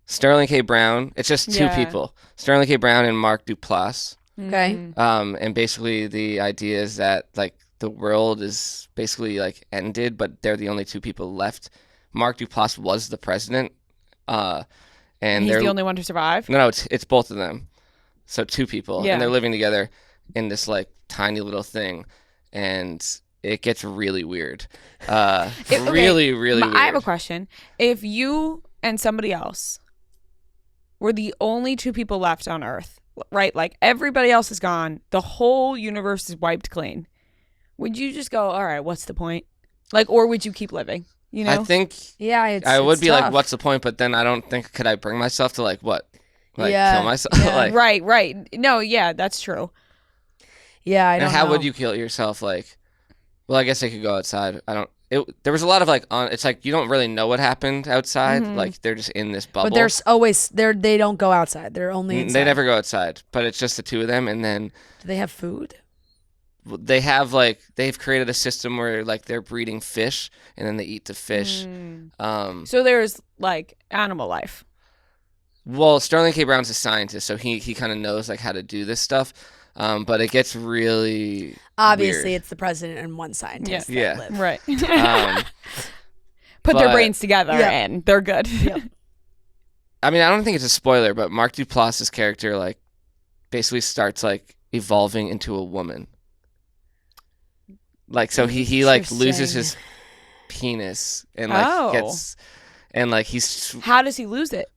Sterling K. Brown. It's just two Yeah. people, Sterling K. Brown and Mark Duplass. Okay. And basically the idea is that like the world is basically like ended, but they're the only two people left. Mark Duplass was the president, and He's they're the only one to survive. no, it's both of them. So two people, Yeah. and they're living together in this like tiny little thing, and it gets really weird. Okay, Really weird. I have a question. If you and somebody else were the only two people left on Earth, right? Like everybody else is gone, the whole universe is wiped clean. Would you just go, all right, what's the point? Like, or would you keep living? You know? I think Yeah, I would it's be tough. like, what's the point? But then I don't think could I bring myself to like what, like Yeah, kill myself? yeah. like, Right. No, yeah, that's true. Yeah, I don't and how know. would you kill yourself? Like, well, I guess I could go outside. There was a lot of like it's like you don't really know what happened outside. Like they're just in this bubble. But there's always they don't go outside. They're only inside. They never go outside, but it's just the two of them, and then Do they have food? they've created a system where like they're breeding fish, and then they eat the fish. So there's like animal life. Well, Sterling K. Brown's a scientist, so he kind of knows like how to do this stuff. But it gets really Obviously, weird. it's the president and one scientist that Yeah. live. Right. Um, Put their but- brains together Yeah. and they're good. I mean, I don't think it's a spoiler, but Mark Duplass's character like basically starts like evolving into a woman. Like so he like loses his penis and like Oh. gets and like he's How does he lose it?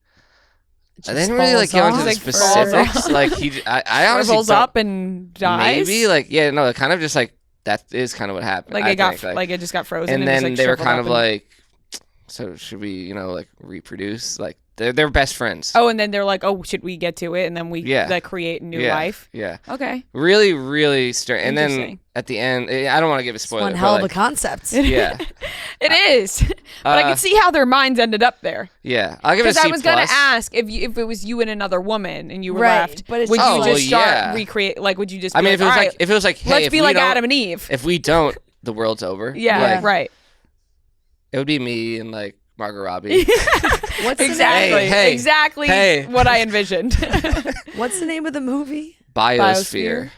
I didn't really like go into the Like, falls specifics. off. Like I honestly Shrivels don't- up and dies. maybe like no, it kind of just like that is kind of what happened. Like I it got think, like it just got frozen. and just, then like, they were shriveled kind up of and- like, so should we like reproduce? Like they're best friends. Oh, and then they're like, oh, should we get to it? And then we Yeah. like create a new yeah, life. Yeah, Okay. really, really strange. And then Interesting. at the end, I don't want to give a spoiler. One but, hell of a like, concept. yeah, It is. But I can see how their minds ended up there. yeah. I'll give it a Because C+. I was gonna ask if it was you and another woman and you were Right, left, but it's would just you like- just start yeah. recreate? Like, would you just? I Be mean, like, if it was "All like, right, if it was like, hey, let's if be we like don't- Adam and Eve. If we don't, the world's over. Yeah, Like, right. It would be me and like Margot Robbie. What's the Exactly. Hey, exactly hey. what I envisioned. What's the name of the movie? Biosphere.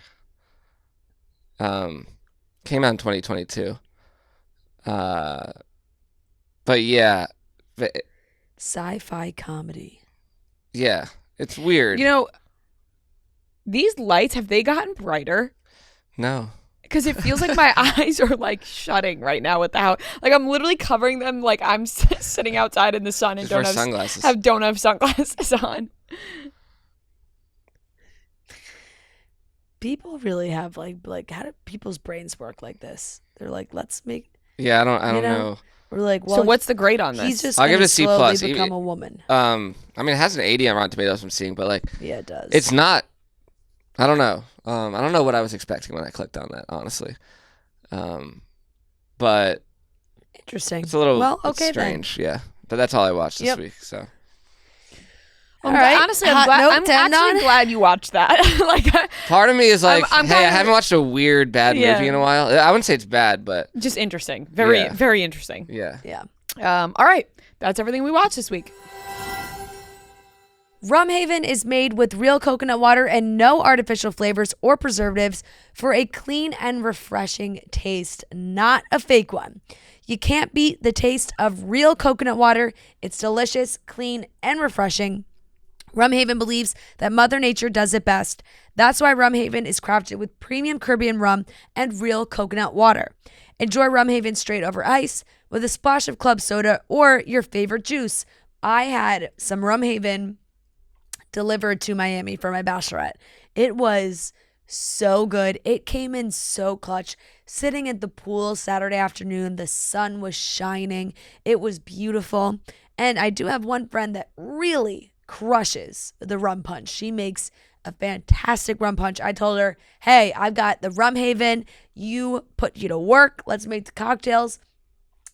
Came out in 2022. But yeah. Sci-fi comedy. Yeah. It's weird. You know, these lights, have they gotten brighter? No. Because it feels like my eyes are like shutting right now with the house. Like I'm literally covering them like I'm sitting outside in the sun and Just wear sunglasses. don't have sunglasses on. People really have like how do people's brains work like this? They're like, let's make. Yeah, I don't know. We're like, well, so what's the grade on this? He's just I'll give it gonna a C+. slowly become a woman. I mean, it has an 80 on Rotten Tomatoes I'm seeing, but like, Yeah, it does. it's not. I don't know. I don't know what I was expecting when I clicked on that, honestly. But interesting. it's a little okay strange, yeah. But that's all I watched this week. So. All right. Honestly, I'm actually glad you watched that. Like, part of me is like, I'm hey, I haven't watched a weird bad movie in a while. I wouldn't say it's bad, but just interesting. Very, very interesting. Yeah. Yeah. All right, that's everything we watched this week. Rumhaven is made with real coconut water and no artificial flavors or preservatives for a clean and refreshing taste, not a fake one. You can't beat the taste of real coconut water. It's delicious, clean, and refreshing. Rumhaven believes that Mother Nature does it best. That's why Rumhaven is crafted with premium Caribbean rum and real coconut water. Enjoy Rumhaven straight over ice with a splash of club soda or your favorite juice. I had some Rumhaven delivered to Miami for my bachelorette. It was so good. It came in so clutch. Sitting at the pool Saturday afternoon, the sun was shining. It was beautiful. And I do have one friend that really crushes the rum punch. She makes a fantastic rum punch. I told her, hey, I've got the Rumhaven. You put you to work. Let's make the cocktails.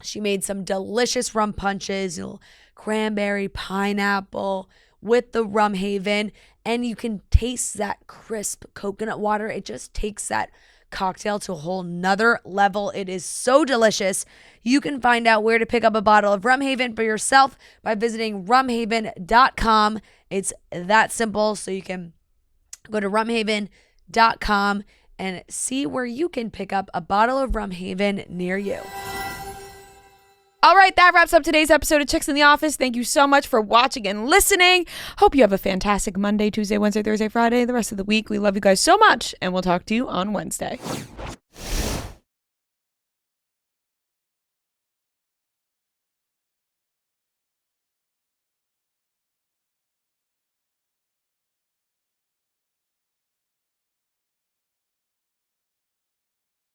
She made some delicious rum punches, cranberry, pineapple, with the Rumhaven, and you can taste that crisp coconut water. It just takes that cocktail to a whole nother level. It is so delicious. You can find out where to pick up a bottle of Rumhaven for yourself by visiting rumhaven.com. It's that simple. So you can go to rumhaven.com and see where you can pick up a bottle of Rumhaven near you. All right, that wraps up today's episode of Chicks in the Office. Thank you so much for watching and listening. Hope you have a fantastic Monday, Tuesday, Wednesday, Thursday, Friday, the rest of the week. We love you guys so much, and we'll talk to you on Wednesday.